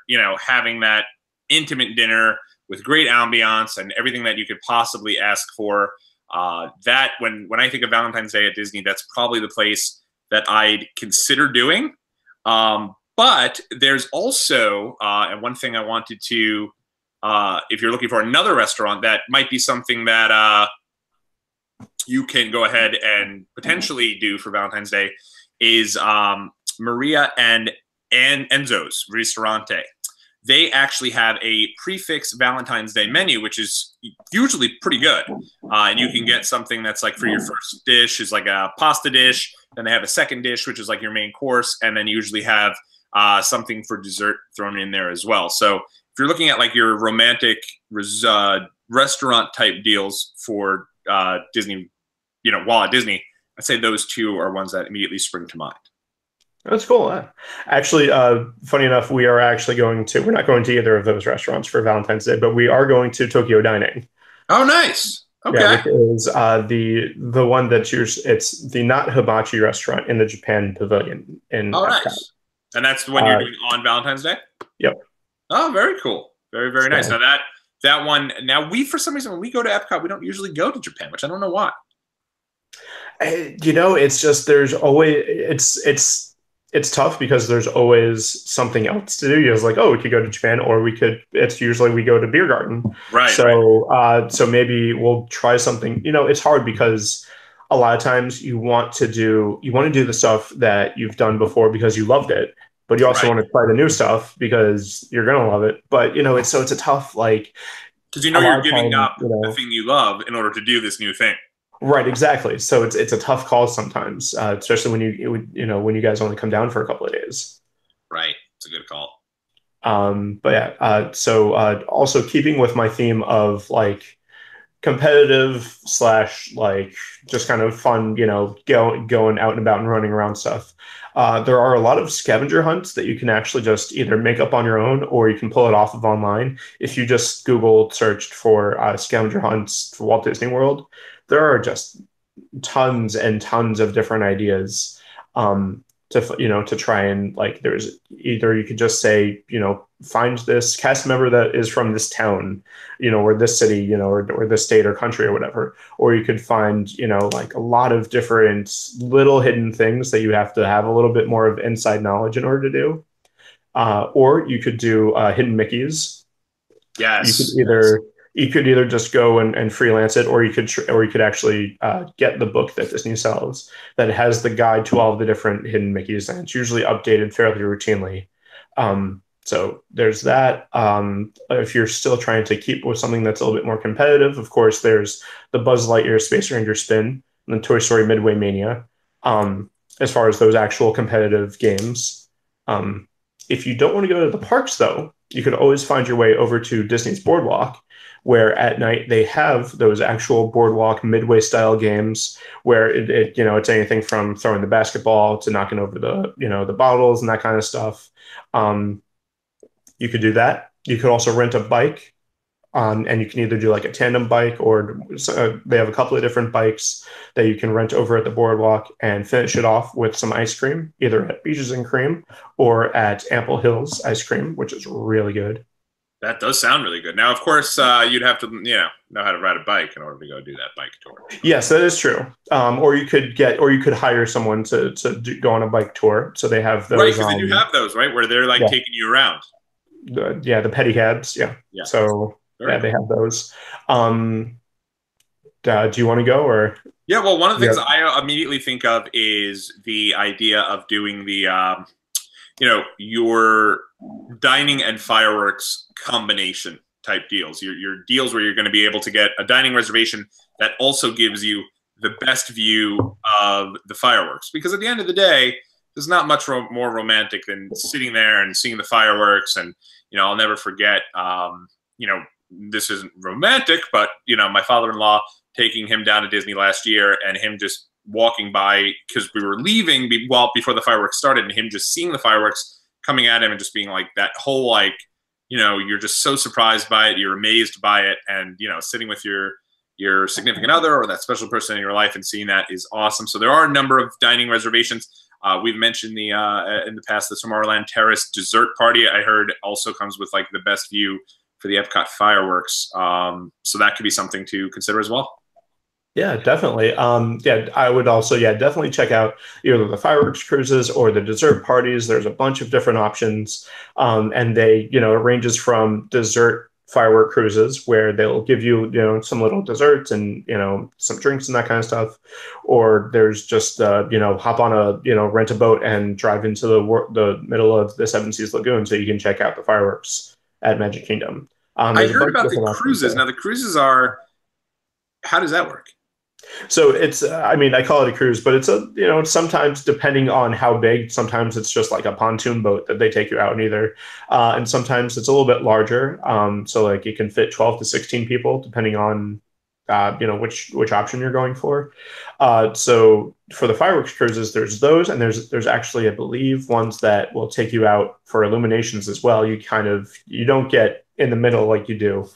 Speaker 1: having that intimate dinner with great ambiance and everything that you could possibly ask for. That when I think of Valentine's Day at Disney, that's probably the place that I'd consider doing. But there's also and one thing I wanted to, if you're looking for another restaurant that might be something that you can go ahead and potentially do for Valentine's Day is Maria and Enzo's Ristorante. They actually have a prefix Valentine's Day menu, which is usually pretty good. And you can get something that's like for your first dish is like a pasta dish. Then they have a second dish, which is like your main course. And then usually have something for dessert thrown in there as well. So if you're looking at like your romantic restaurant type deals for Disney, while at Disney, I'd say those two are ones that immediately spring to mind.
Speaker 2: that's cool. Actually, funny enough, we're not going to either of those restaurants for Valentine's Day, but we are going to Tokyo Dining.
Speaker 1: Oh, nice. Okay.
Speaker 2: Yeah, which is the one it's the Not Hibachi restaurant in the Japan Pavilion in Epcot.
Speaker 1: Nice. And that's the one you're doing on Valentine's Day?
Speaker 2: Yep.
Speaker 1: Oh, very cool. Very, very nice. Now that one, for some reason, when we go to Epcot, we don't usually go to Japan, which I don't know why.
Speaker 2: It's just there's always it's tough because there's always something else to do. You're just like, oh, we could go to Japan, or it's usually we go to Beer Garden.
Speaker 1: Right.
Speaker 2: So so maybe we'll try something. It's hard because a lot of times you want to do the stuff that you've done before because you loved it, but you also want to try the new stuff because you're gonna love it. But it's a tough
Speaker 1: because you're giving up the thing you love in order to do this new thing.
Speaker 2: Right, exactly. So it's a tough call sometimes, especially when you guys only come down for a couple of days.
Speaker 1: Right, it's a good call.
Speaker 2: But yeah, so also keeping with my theme of competitive / just kind of fun, going out and about and running around stuff. There are a lot of scavenger hunts that you can actually just either make up on your own or you can pull it off of online. If you just Google searched for scavenger hunts for Walt Disney World, there are just tons and tons of different ideas to try and there's either you could just say find this cast member that is from this town or this city or this state or country or whatever, or you could find a lot of different little hidden things that you have to have a little bit more of inside knowledge in order to do, or you could do hidden Mickeys.
Speaker 1: Yes.
Speaker 2: You could either just go and freelance it, or you could actually get the book that Disney sells that has the guide to all of the different hidden Mickeys, and it's usually updated fairly routinely. So there's that. If you're still trying to keep with something that's a little bit more competitive, of course, there's the Buzz Lightyear Space Ranger Spin and the Toy Story Midway Mania. As far as those actual competitive games, if you don't want to go to the parks, though, you could always find your way over to Disney's Boardwalk, where at night they have those actual boardwalk midway style games where it's anything from throwing the basketball to knocking over the bottles and that kind of stuff. You could do that. You could also rent a bike. And you can either do like a tandem bike, or they have a couple of different bikes that you can rent over at the boardwalk and finish it off with some ice cream, either at Beaches and Cream or at Ample Hills Ice Cream, which is really good.
Speaker 1: That does sound really good. Now, of course, you'd have to, know how to ride a bike in order to go do that bike tour.
Speaker 2: Yes, that is true. Or you could hire someone to go on a bike tour. So they have those.
Speaker 1: Right, because they do have those, right, where they're like
Speaker 2: yeah.
Speaker 1: taking you around.
Speaker 2: The pedicabs. Yeah.
Speaker 1: Yeah.
Speaker 2: So
Speaker 1: Very
Speaker 2: they have those. Do you want to go or?
Speaker 1: Yeah, well, one of the things I immediately think of is the idea of doing the, your dining and fireworks combination type deals. Your deals where you're going to be able to get a dining reservation that also gives you the best view of the fireworks. Because at the end of the day, there's not much more romantic than sitting there and seeing the fireworks. And, I'll never forget, this isn't romantic, but, my father-in-law taking him down to Disney last year and him just walking by because we were leaving before the fireworks started, and him just seeing the fireworks coming at him and just being like that whole, you're just so surprised by it. You're amazed by it. And, sitting with your significant other or that special person in your life and seeing that is awesome. So there are a number of dining reservations. We've mentioned in the past, the Tomorrowland Terrace dessert party, I heard also comes with like the best view for the Epcot fireworks. So that could be something to consider as well.
Speaker 2: Yeah, definitely. I would also, definitely check out either the fireworks cruises or the dessert parties. There's a bunch of different options. And they, it ranges from dessert firework cruises where they'll give you, some little desserts and, some drinks and that kind of stuff. Or there's just, hop on rent a boat and drive into the middle of the Seven Seas Lagoon so you can check out the fireworks at Magic Kingdom.
Speaker 1: I heard about the cruises. Now the cruises are, how does that work?
Speaker 2: So it's, I call it a cruise, but it's sometimes depending on how big, sometimes it's just like a pontoon boat that they take you out in either. And sometimes it's a little bit larger. So like it can fit 12 to 16 people depending on, which option you're going for. So for the fireworks cruises, there's those, and there's actually, I believe, ones that will take you out for illuminations as well. You you don't get in the middle like you do.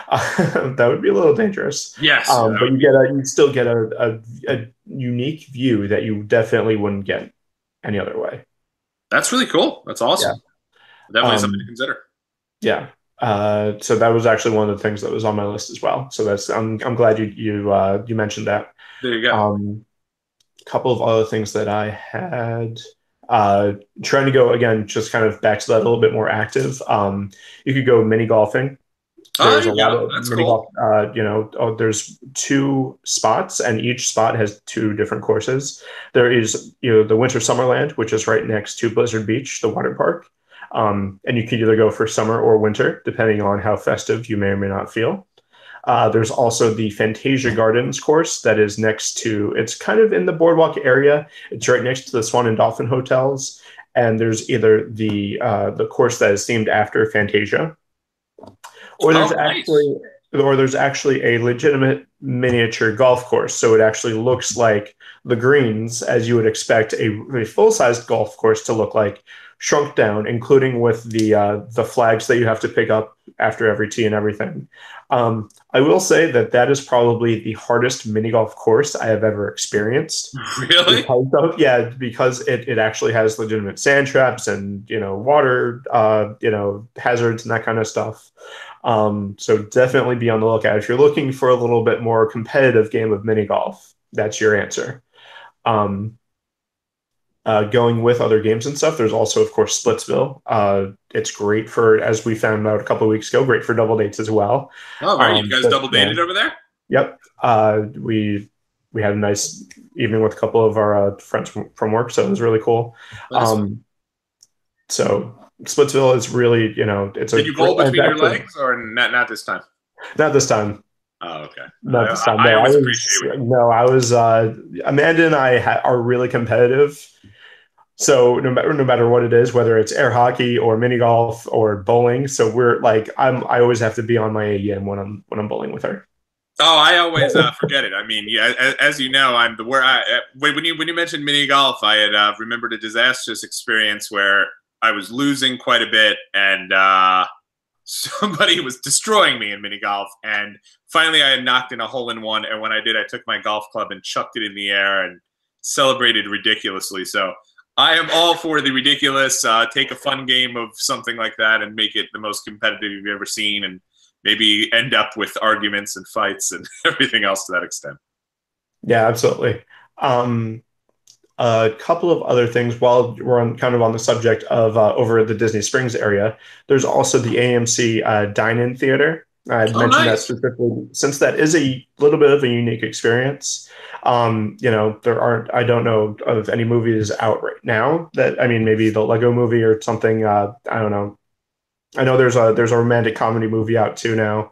Speaker 2: That would be a little dangerous.
Speaker 1: Yes,
Speaker 2: but you still get a unique view that you definitely wouldn't get any other way.
Speaker 1: That's really cool. That's awesome. Yeah. Definitely something to consider.
Speaker 2: Yeah. So that was actually one of the things that was on my list as well. So I'm glad you mentioned that.
Speaker 1: There you go.
Speaker 2: A couple of other things that I had. Trying to go again, just kind of back to that a little bit more active. You could go mini golfing. There's a lot of mini golf. There's 2 spots, and each spot has 2 different courses. There is, the Winter Summerland, which is right next to Blizzard Beach, the water park. And you can either go for summer or winter, depending on how festive you may or may not feel. There's also the Fantasia Gardens course that is it's kind of in the boardwalk area. It's right next to the Swan and Dolphin hotels. And there's either the course that is themed after Fantasia, or there's actually a legitimate miniature golf course. So it actually looks like the greens, as you would expect a full-sized golf course to look like, shrunk down, including with the flags that you have to pick up after every tee and everything. I will say that is probably the hardest mini golf course I have ever experienced.
Speaker 1: Really?
Speaker 2: Because it actually has legitimate sand traps and water hazards and that kind of stuff. So definitely be on the lookout if you're looking for a little bit more competitive game of mini golf. That's your answer. Going with other games and stuff, there's also, of course, Splitsville. It's great for, as we found out a couple of weeks ago, great for double dates as well.
Speaker 1: Oh, right. You guys double dated over there?
Speaker 2: Yep. We had a nice evening with a couple of our friends from work, so it was really cool. So Splitsville is really,
Speaker 1: Did you bowl between your legs, or not this time?
Speaker 2: Not this time.
Speaker 1: Oh, okay.
Speaker 2: Not this time.
Speaker 1: I always appreciate it.
Speaker 2: No, I was. Amanda and I are really competitive. So no matter what it is, whether it's air hockey or mini golf or bowling, so we're like I always have to be on my A game when I'm bowling with her.
Speaker 1: Oh, I always forget it. I mean, yeah, as you know, when you mentioned mini golf, I had remembered a disastrous experience where I was losing quite a bit and somebody was destroying me in mini golf, and finally I had knocked in a hole in one. And when I did, I took my golf club and chucked it in the air and celebrated ridiculously. So I am all for the ridiculous. Take a fun game of something like that and make it the most competitive you've ever seen, and maybe end up with arguments and fights and everything else to that extent.
Speaker 2: Yeah, absolutely. Um, a couple of other things while we're kind of on the subject of over at the Disney Springs area, there's also the AMC Dine-In Theater. I had
Speaker 1: Oh,
Speaker 2: mentioned that
Speaker 1: nice.
Speaker 2: specifically since that is a little bit of a unique experience. There aren't, I don't know of any movies out right now that, I mean, maybe the Lego movie or something. I don't know. I know there's a romantic comedy movie out too now.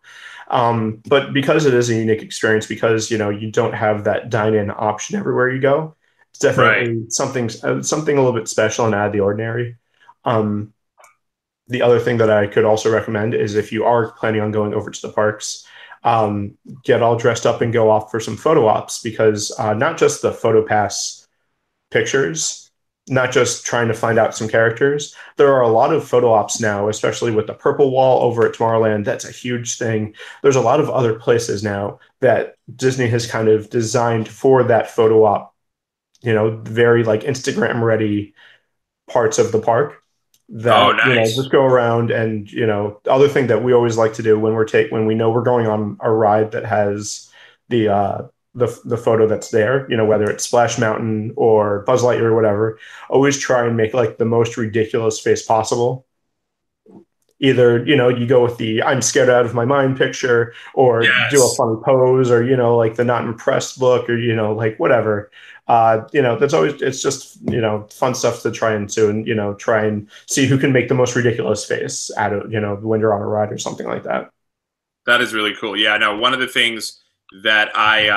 Speaker 2: But because it is a unique experience, because you don't have that dine-in option everywhere you go, it's
Speaker 1: Right.
Speaker 2: definitely something a little bit special and out of the ordinary. Um, the other thing that I could also recommend is if you are planning on going over to the parks, get all dressed up and go off for some photo ops because not just the photo pass pictures, not just trying to find out some characters. There are a lot of photo ops now, especially with the purple wall over at Tomorrowland. That's a huge thing. There's a lot of other places now that Disney has kind of designed for that photo op, very like Instagram ready parts of the park
Speaker 1: Oh,
Speaker 2: that
Speaker 1: nice.
Speaker 2: just go around and the other thing that we always like to do when when we know we're going on a ride that has the the photo that's there, whether it's Splash Mountain or Buzz Lightyear or whatever, always try and make like the most ridiculous face possible. Either you go with the I'm scared out of my mind picture, or do a
Speaker 1: Yes.
Speaker 2: funny pose, or like the not impressed look, or like whatever. That's always, it's just fun stuff to try and do, and try and see who can make the most ridiculous face out of when you're on a ride or something like that.
Speaker 1: That is really cool. Yeah, no, that I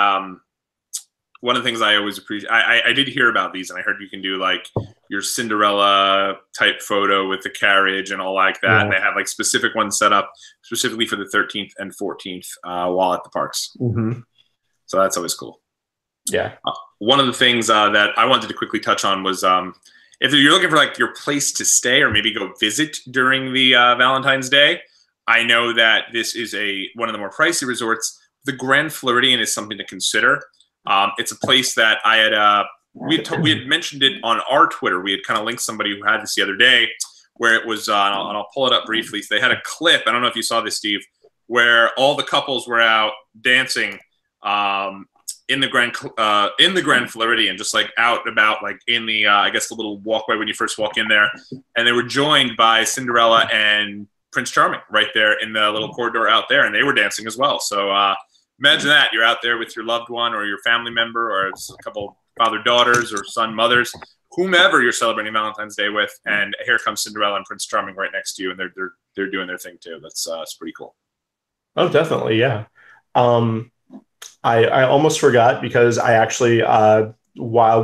Speaker 1: one of the things I always appreciate. I did hear about these, and I heard you can do like your Cinderella type photo with the carriage and all like that. And
Speaker 2: Yeah.
Speaker 1: they have like specific ones set up specifically for the 13th and 14th while at the parks.
Speaker 2: Hmm.
Speaker 1: So that's always cool.
Speaker 2: Yeah.
Speaker 1: One of the things that I wanted to quickly touch on was if you're looking for like your place to stay or maybe go visit during the Valentine's Day. I know that this is one of the more pricey resorts. The Grand Floridian is something to consider. It's a place that I had we had mentioned it on our Twitter. We had kind of linked somebody who had this the other day, where it was, and I'll pull it up briefly. So they had a clip. I don't know if you saw this, Steve, where all the couples were out dancing in the Grand Floridian, just like out and about, like in the I guess the little walkway when you first walk in there, and they were joined by Cinderella and Prince Charming right there in the little corridor out there, and they were dancing as well. So imagine that you're out there with your loved one or your family member or a couple father daughters or son mothers, whomever you're celebrating Valentine's Day with, and here comes Cinderella and Prince Charming right next to you, and they're doing their thing too. That's pretty cool.
Speaker 2: Oh, definitely. Yeah. Um, I almost forgot because I actually while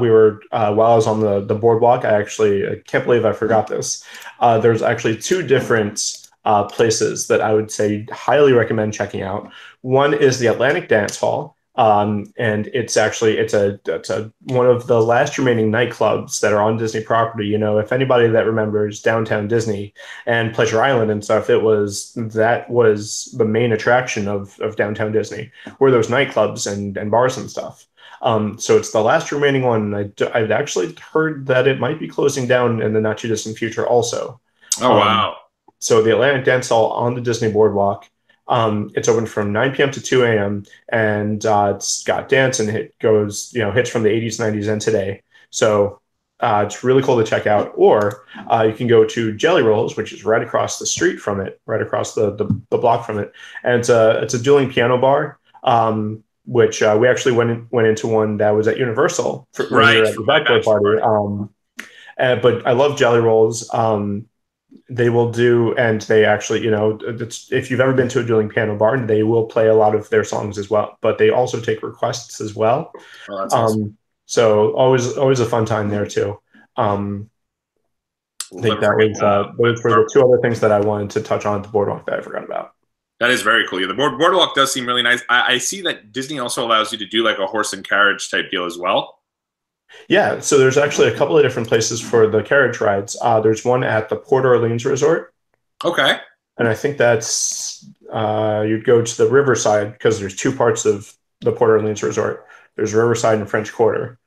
Speaker 2: I was on the boardwalk, I can't believe I forgot this. There's actually two different places that I would say highly recommend checking out. One is the Atlantic Dance Hall. And it's one of the last remaining nightclubs that are on Disney property. If anybody that remembers Downtown Disney and Pleasure Island and stuff, that was the main attraction of Downtown Disney, were those nightclubs and bars and stuff. So it's the last remaining one. I've actually heard that it might be closing down in the not too distant future also.
Speaker 1: Oh
Speaker 2: Um,
Speaker 1: wow!
Speaker 2: so the Atlantic Dance Hall on the Disney Boardwalk. It's open from 9 p.m. to 2 a.m. and it's got dance and it goes, hits from the 80s, 90s, and today. So it's really cool to check out. Or you can go to Jelly Rolls, which is right across the street from it, right across the block from it, and it's a dueling piano bar. Which we actually went into one that was at Universal when we
Speaker 1: Right
Speaker 2: were at
Speaker 1: for
Speaker 2: the
Speaker 1: my
Speaker 2: bachelor
Speaker 1: bachelor
Speaker 2: party.
Speaker 1: party.
Speaker 2: But I love Jelly Rolls. They will do, and they actually, if you've ever been to a dueling piano bar, they will play a lot of their songs as well. But they also take requests as well.
Speaker 1: Oh, that's awesome.
Speaker 2: So always a fun time there too. Um, I
Speaker 1: We'll
Speaker 2: think
Speaker 1: never forget
Speaker 2: those were the two other things that I wanted to touch on at the boardwalk that I forgot about.
Speaker 1: that is very cool. Yeah, the boardwalk does seem really nice. I see that Disney also allows you to do like a horse and carriage type deal as well.
Speaker 2: Yeah, so there's actually a couple of different places for the carriage rides. There's one at the Port Orleans Resort.
Speaker 1: Okay.
Speaker 2: And I think that's you'd go to the Riverside because there's two parts of the Port Orleans Resort. There's Riverside and French Quarter.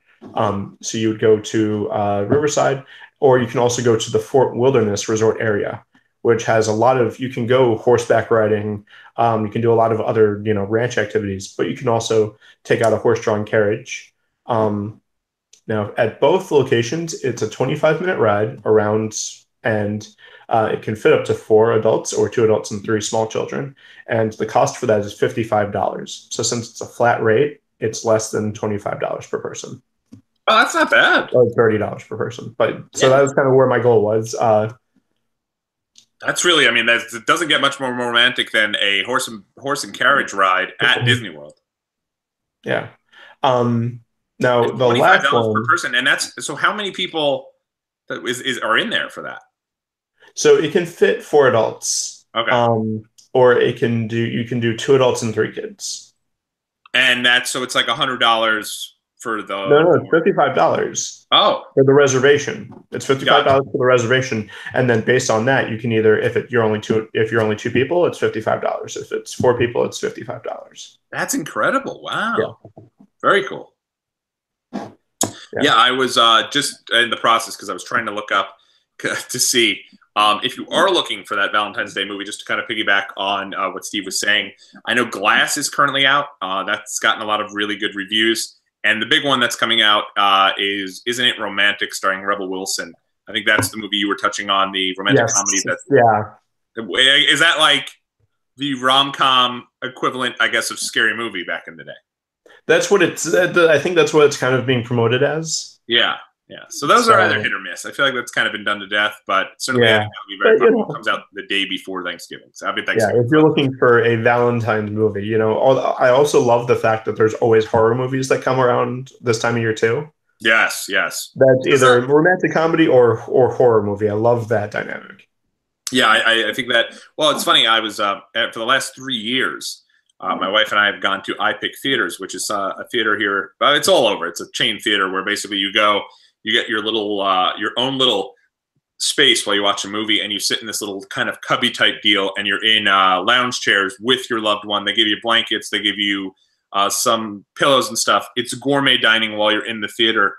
Speaker 2: So you would go to Riverside, or you can also go to the Fort Wilderness Resort area, which has a lot of, you can go horseback riding. You can do a lot of other, ranch activities, but you can also take out a horse-drawn carriage. Now, at both locations, it's a 25-minute ride around, and it can fit up to 4 adults or 2 adults and 3 small children. And the cost for that is $55. So since it's a flat rate, it's less than $25 per person.
Speaker 1: Oh, that's not bad.
Speaker 2: Or $30 per person. But so
Speaker 1: Yeah.
Speaker 2: that was kind of where my goal was.
Speaker 1: That's really, I mean, it doesn't get much more romantic than a horse and carriage ride at Disney World.
Speaker 2: Yeah. Now
Speaker 1: It's
Speaker 2: the last
Speaker 1: $25 per
Speaker 2: one.
Speaker 1: person, and that's so. How many people are in there for that?
Speaker 2: So it can fit 4 adults.
Speaker 1: Okay,
Speaker 2: Or you can do 2 adults and 3 kids.
Speaker 1: and that's so it's like $100 for the.
Speaker 2: No, it's $55
Speaker 1: Oh,
Speaker 2: for the reservation. It's $55
Speaker 1: gotcha.
Speaker 2: for the reservation, and then based on that, you can either if you're only two people, it's $55. If it's 4 people, it's $55.
Speaker 1: That's incredible! Wow,
Speaker 2: Yeah,
Speaker 1: very cool.
Speaker 2: yeah,
Speaker 1: Yeah, I was just in the process because I was trying to look up to see if you are looking for that Valentine's Day movie, just to kind of piggyback on what Steve was saying. I know Glass is currently out. That's gotten a lot of really good reviews. And the big one that's coming out is Isn't It Romantic, starring Rebel Wilson. I think that's the movie you were touching on, the romantic
Speaker 2: yes,
Speaker 1: comedy.
Speaker 2: yeah.
Speaker 1: Is that like the rom-com equivalent, I guess, of Scary Movie back in the day?
Speaker 2: That's what it's. I think that's what it's kind of being promoted as.
Speaker 1: Yeah, yeah. So those are either
Speaker 2: So
Speaker 1: hit or miss. I feel like that's kind of been done to death, but certainly I
Speaker 2: yeah,
Speaker 1: think that would be
Speaker 2: but
Speaker 1: very popular. It comes out the day before Thanksgiving. So happy
Speaker 2: yeah,
Speaker 1: Thanksgiving.
Speaker 2: if you're looking for a Valentine's movie, I also love the fact that there's always horror movies that come around this time of year too.
Speaker 1: Yes, yes.
Speaker 2: That's
Speaker 1: Because,
Speaker 2: either romantic comedy or horror movie. I love that dynamic.
Speaker 1: yeah, I think that. Well, it's funny. I was for the last 3 years. My wife and I have gone to iPic Theaters, which is a theater here. It's all over. It's a chain theater where basically you go, you get your own little space while you watch a movie, and you sit in this little kind of cubby type deal, and you're in lounge chairs with your loved one. They give you blankets, they give you some pillows and stuff. It's gourmet dining while you're in the theater.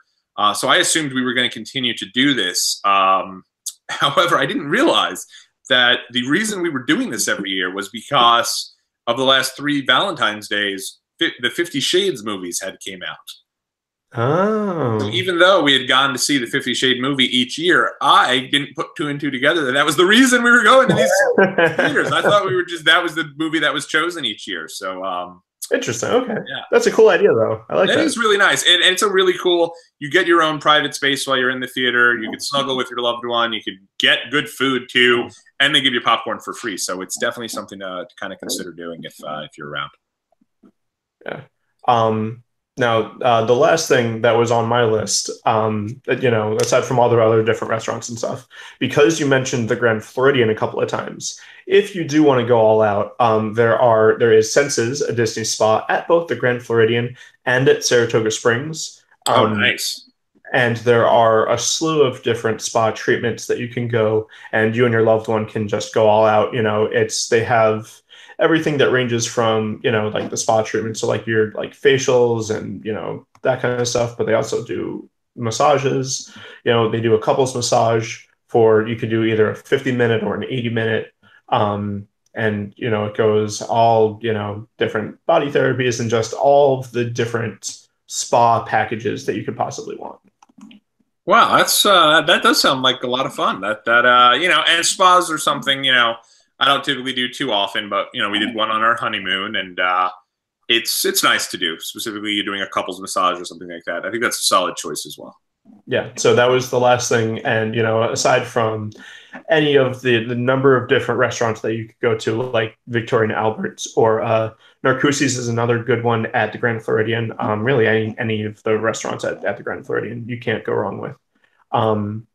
Speaker 1: So I assumed we were going to continue to do this. However, I didn't realize that the reason we were doing this every year was because of the last 3 Valentine's days, the 50 Shades movies had came out. So
Speaker 2: Oh,
Speaker 1: even though we had gone to see the 50 Shade movie each year, I didn't put 2 and 2 together. That was the reason we were going to these theaters. I thought that was the movie that was chosen each year. So
Speaker 2: interesting. Okay,
Speaker 1: yeah,
Speaker 2: that's a cool idea, though. I like
Speaker 1: that
Speaker 2: that.
Speaker 1: is really nice. And it's a really cool, you get your own private space while you're in the theater. You can snuggle with your loved one. You can get good food too. And they give you popcorn for free. So it's definitely something to kind of consider doing if you're around.
Speaker 2: Yeah. Now, the last thing that was on my list, aside from all the other different restaurants and stuff, because you mentioned the Grand Floridian a couple of times, if you do want to go all out, there is Senses, a Disney spa at both the Grand Floridian and at Saratoga Springs.
Speaker 1: Oh, nice.
Speaker 2: And there are a slew of different spa treatments that you can go, and you and your loved one can just go all out. They have everything that ranges from, like the spa treatment, so like your like facials and that kind of stuff. But they also do massages. They do a couples massage for, you could do either a 50-minute or an 80-minute. And it goes all different body therapies and just all of the different spa packages that you could possibly want.
Speaker 1: Wow, that does sound like a lot of fun. And spas are something I don't typically do too often, but we did one on our honeymoon, and it's nice to do. Specifically, you're doing a couples massage or something like that. I think that's a solid choice as well.
Speaker 2: Yeah, so that was the last thing, and aside from any of the number of different restaurants that you could go to, like Victoria and Albert's or Narcoossee's is another good one at the Grand Floridian. Really, any of the restaurants at the Grand Floridian, you can't go wrong with. Um,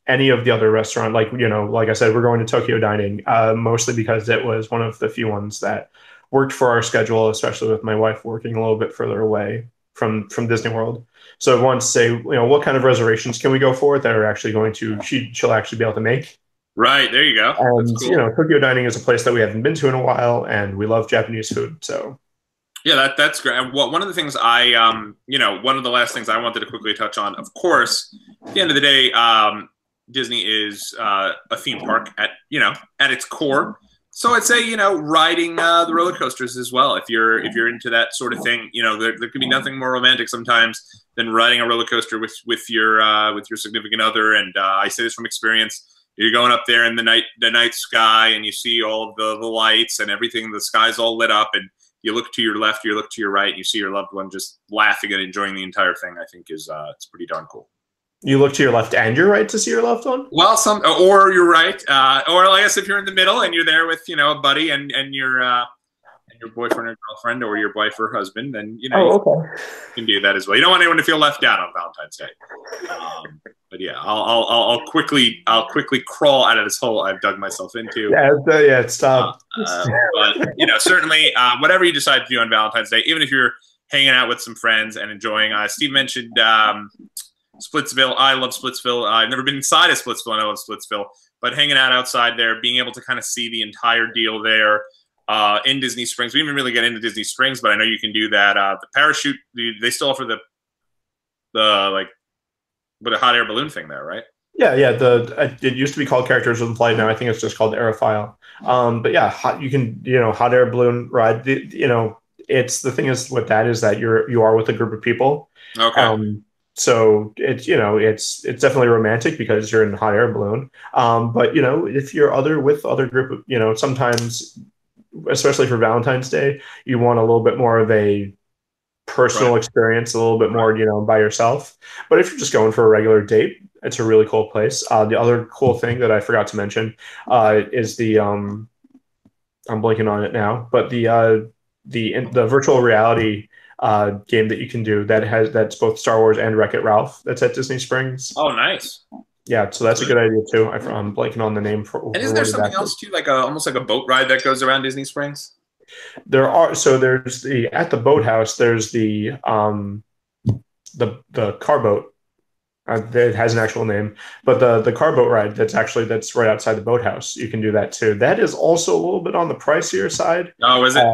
Speaker 2: any of the other restaurant, like I said, we're going to Tokyo Dining, mostly because it was one of the few ones that worked for our schedule, especially with my wife working a little bit further away from Disney World. So I wanted to say, what kind of reservations can we go for that are actually she'll actually be able to make?
Speaker 1: Right, there you go. That's
Speaker 2: And
Speaker 1: cool.
Speaker 2: Tokyo Dining is a place that we haven't been to in a while, and we love Japanese food. So
Speaker 1: Yeah, that's great. Well, one of the things one of the last things I wanted to quickly touch on, of course, at the end of the day, Disney is a theme park at its core. So I'd say riding the roller coasters as well. If you're into that sort of thing, there can be nothing more romantic sometimes than riding a roller coaster with your significant other. And I say this from experience. You're going up there in the night sky, and you see all of the lights and everything. The sky's all lit up, and you look to your left, you look to your right, and you see your loved one just laughing and enjoying the entire thing. I think is it's pretty darn cool.
Speaker 2: you look to your left and your right to see your loved one.
Speaker 1: Well, or you're right, or I guess if you're in the middle and you're there with a buddy and your boyfriend or girlfriend, or your wife or husband, then
Speaker 2: Oh,
Speaker 1: you
Speaker 2: okay.
Speaker 1: can do that as well. You don't want anyone to feel left out on Valentine's Day. But yeah, I'll quickly crawl out of this hole I've dug myself into.
Speaker 2: Yeah. Stop.
Speaker 1: But certainly, whatever you decide to do on Valentine's Day, even if you're hanging out with some friends and enjoying. Steve mentioned Splitsville. I love Splitsville. I've never been inside of Splitsville, and I love Splitsville. But hanging out outside there, being able to kind of see the entire deal there in Disney Springs. We didn't really get into Disney Springs, but I know you can do that. The parachute, they still offer the with a hot air balloon thing there, right?
Speaker 2: Yeah. It used to be called Characters in Flight. Now I think it's just called Aerophile. But yeah, you can hot air balloon ride. It's the thing is with that is that you are with a group of people.
Speaker 1: Okay.
Speaker 2: So it's definitely romantic because you're in a hot air balloon. But if you're with other group of sometimes, especially for Valentine's Day, you want a little bit more of a personal experience, a little bit more by yourself. But if you're just going for a regular date, it's a really cool place. The other cool thing that I forgot to mention is the I'm blanking on it now, but the virtual reality game that you can do that's both Star Wars and Wreck-It Ralph that's at Disney Springs.
Speaker 1: Oh, nice.
Speaker 2: Yeah, so that's a good idea too. I'm blanking on the name for.
Speaker 1: And isn't there something else too, almost like a boat ride that goes around Disney Springs?
Speaker 2: There's at the boathouse. There's the car boat. It has an actual name, but the car boat ride that's right outside the boathouse. You can do that too. That is also a little bit on the pricier side.
Speaker 1: Oh, is it?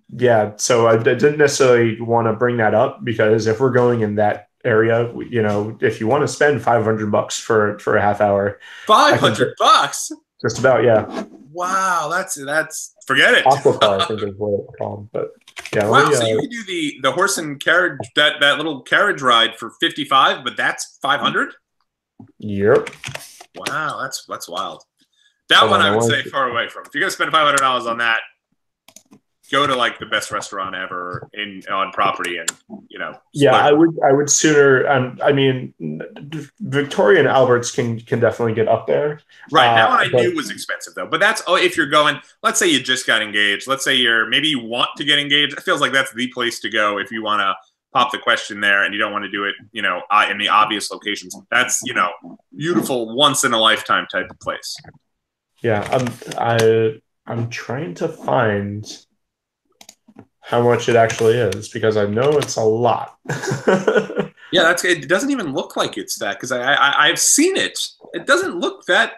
Speaker 2: Yeah. So I didn't necessarily want to bring that up because if we're going in that area, if you want to spend $500 for a half hour,
Speaker 1: $500,
Speaker 2: just about, yeah.
Speaker 1: Wow, that's forget it.
Speaker 2: Aquacar, I think is what it's called, but yeah.
Speaker 1: Wow, so you can do the horse and carriage that little carriage ride for 55, but that's 500.
Speaker 2: Yep.
Speaker 1: Wow, that's wild. That one I would say far away from. If you're gonna spend $500 on that, go to the best restaurant ever on property, and
Speaker 2: Yeah, I would sooner. I mean, Victoria and Albert's can definitely get up there.
Speaker 1: Right, that one I knew was expensive though. But that's if you're going. Let's say you just got engaged. Let's say maybe you want to get engaged. It feels like that's the place to go if you want to pop the question there, and you don't want to do it, in the obvious locations. That's beautiful, once in a lifetime type of place.
Speaker 2: Yeah, I'm trying to find how much it actually is because I know it's a lot.
Speaker 1: Yeah, it doesn't even look like it's that because I've seen it. It doesn't look that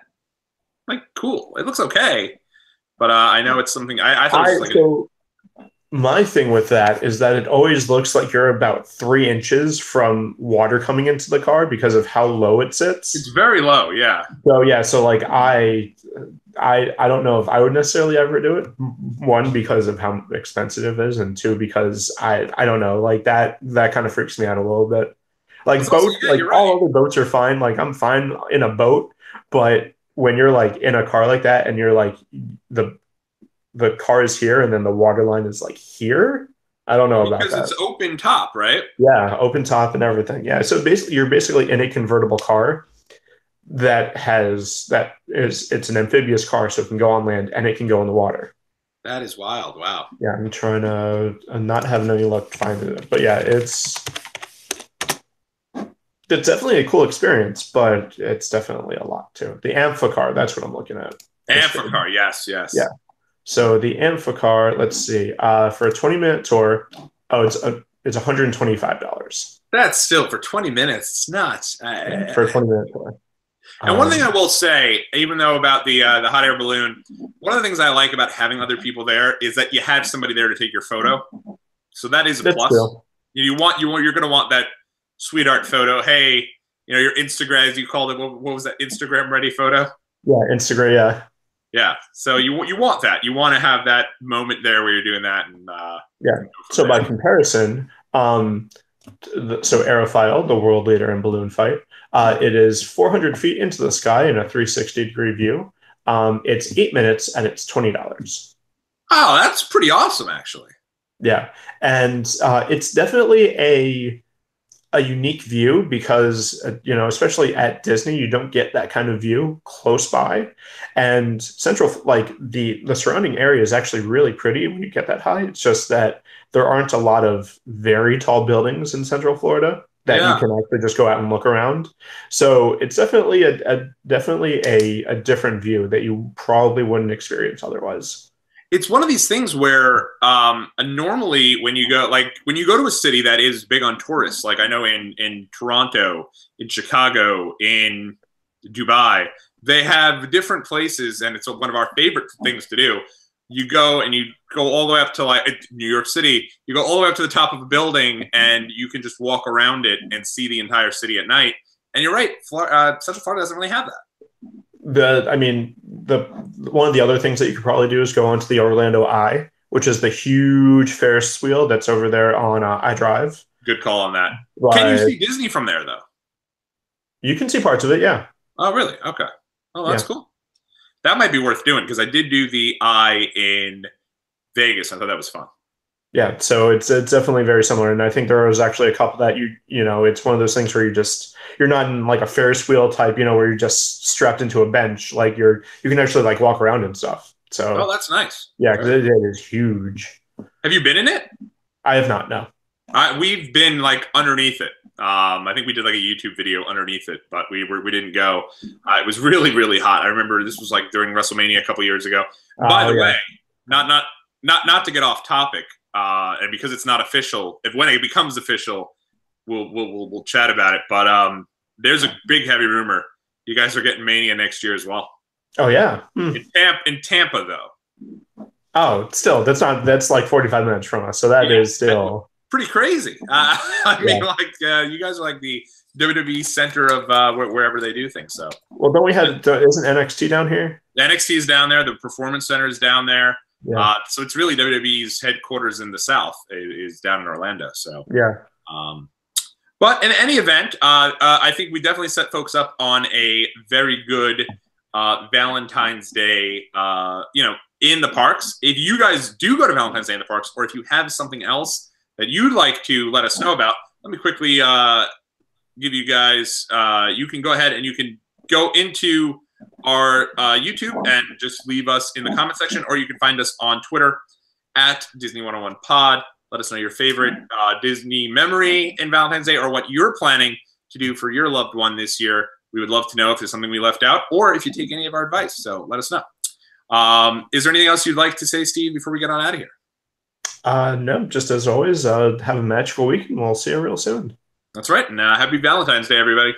Speaker 1: cool. It looks okay, but I know it's something I thought it was
Speaker 2: my thing with that is that it always looks like you're about 3 inches from water coming into the car because of how low it sits.
Speaker 1: It's very low, yeah.
Speaker 2: So yeah, I don't know if I would necessarily ever do it. One, because of how expensive it is, and two, because I don't know, that kind of freaks me out a little bit. All other boats are fine. I'm fine in a boat, but when you're in a car like that and you're the car is here and then the water line is here, I don't know about that.
Speaker 1: Because it's open top, right?
Speaker 2: Yeah, open top and everything. Yeah, so you're basically in a convertible car it's an amphibious car, so it can go on land and it can go in the water.
Speaker 1: That is wild. Wow.
Speaker 2: Yeah, I'm not having any luck finding it, but yeah, it's definitely a cool experience, but it's definitely a lot too. The Amphicar, that's what I'm looking at.
Speaker 1: Amphicar, yes.
Speaker 2: Yeah. So the Amphicar, let's see, for a 20-minute tour, it's $125.
Speaker 1: That's still for 20 minutes. It's nuts.
Speaker 2: For a 20-minute tour.
Speaker 1: And one thing I will say, even though about the hot air balloon, one of the things I like about having other people there is that you have somebody there to take your photo. So that is a
Speaker 2: That's
Speaker 1: plus.
Speaker 2: true.
Speaker 1: You're going to want that sweetheart photo. Hey, your Instagram, as you called it, what was that Instagram ready photo?
Speaker 2: Yeah, Instagram. Yeah.
Speaker 1: Yeah. So you want that. You want to have that moment there where you're doing that. And
Speaker 2: Yeah. So by comparison, so Aerophile, the world leader in balloon fight, it is 400 feet into the sky in a 360-degree view. It's 8 minutes and it's $20.
Speaker 1: Oh, that's pretty awesome, actually.
Speaker 2: Yeah, and it's definitely a unique view because especially at Disney, you don't get that kind of view close by, and Central, like the surrounding area, is actually really pretty when you get that high. It's just that there aren't a lot of very tall buildings in Central Florida that you can actually just go out and look around. So it's definitely a different view that you probably wouldn't experience otherwise.
Speaker 1: It's one of these things where normally when you go to a city that is big on tourists, like I know in Toronto, in Chicago, in Dubai, they have different places, and it's one of our favorite things to do. You go and you go all the way up to like New York City. You go all the way up to the top of a building, and you can just walk around it and see the entire city at night. And you're right, Central Florida doesn't really have that.
Speaker 2: One of the other things that you could probably do is go onto the Orlando Eye, which is the huge Ferris wheel that's over there on iDrive.
Speaker 1: Good call on that.
Speaker 2: But
Speaker 1: can you see Disney from there, though?
Speaker 2: You can see parts of it, yeah.
Speaker 1: Oh, really? Okay. Oh, that's cool. That might be worth doing because I did do the Eye in Vegas. I thought that was fun.
Speaker 2: Yeah, so it's definitely very similar, and I think there was actually a couple that it's one of those things where you're not in like a Ferris wheel type, where you're just strapped into a bench, like you can actually like walk around and stuff. So
Speaker 1: that's nice.
Speaker 2: Yeah, because it is huge.
Speaker 1: Have you been in it?
Speaker 2: I have not. No.
Speaker 1: We've been like underneath it. I think we did like a YouTube video underneath it, but we didn't go. It was really, really hot. I remember this was like during WrestleMania a couple years ago. By the way, not to get off topic. And because it's not official, when it becomes official, we'll chat about it. But there's a big heavy rumor you guys are getting Mania next year as well.
Speaker 2: Oh yeah,
Speaker 1: in Tampa though.
Speaker 2: Oh, still that's like 45 minutes from us, so that is still
Speaker 1: pretty crazy. I mean, you guys are like the WWE center of wherever they do things. So
Speaker 2: well, don't we have? Isn't NXT down here?
Speaker 1: The NXT is down there. The Performance Center is down there.
Speaker 2: Yeah.
Speaker 1: So it's really WWE's headquarters in the South is down in Orlando. So
Speaker 2: yeah.
Speaker 1: But in any event, I think we definitely set folks up on a very good Valentine's Day. In the parks. If you guys do go to Valentine's Day in the parks, or if you have something else that you'd like to let us know about, let me quickly give you guys. You can go ahead and you can go into our YouTube and just leave us in the comment section, or you can find us on Twitter at Disney101pod. Let us know your favorite Disney memory in Valentine's Day, or what you're planning to do for your loved one this year. We would love to know if there's something we left out, or if you take any of our advice. So let us know. Is there anything else you'd like to say, Steve, before we get on out of here?
Speaker 2: No, just as always, have a magical week, and we'll see you real soon.
Speaker 1: That's right. And happy Valentine's Day, everybody.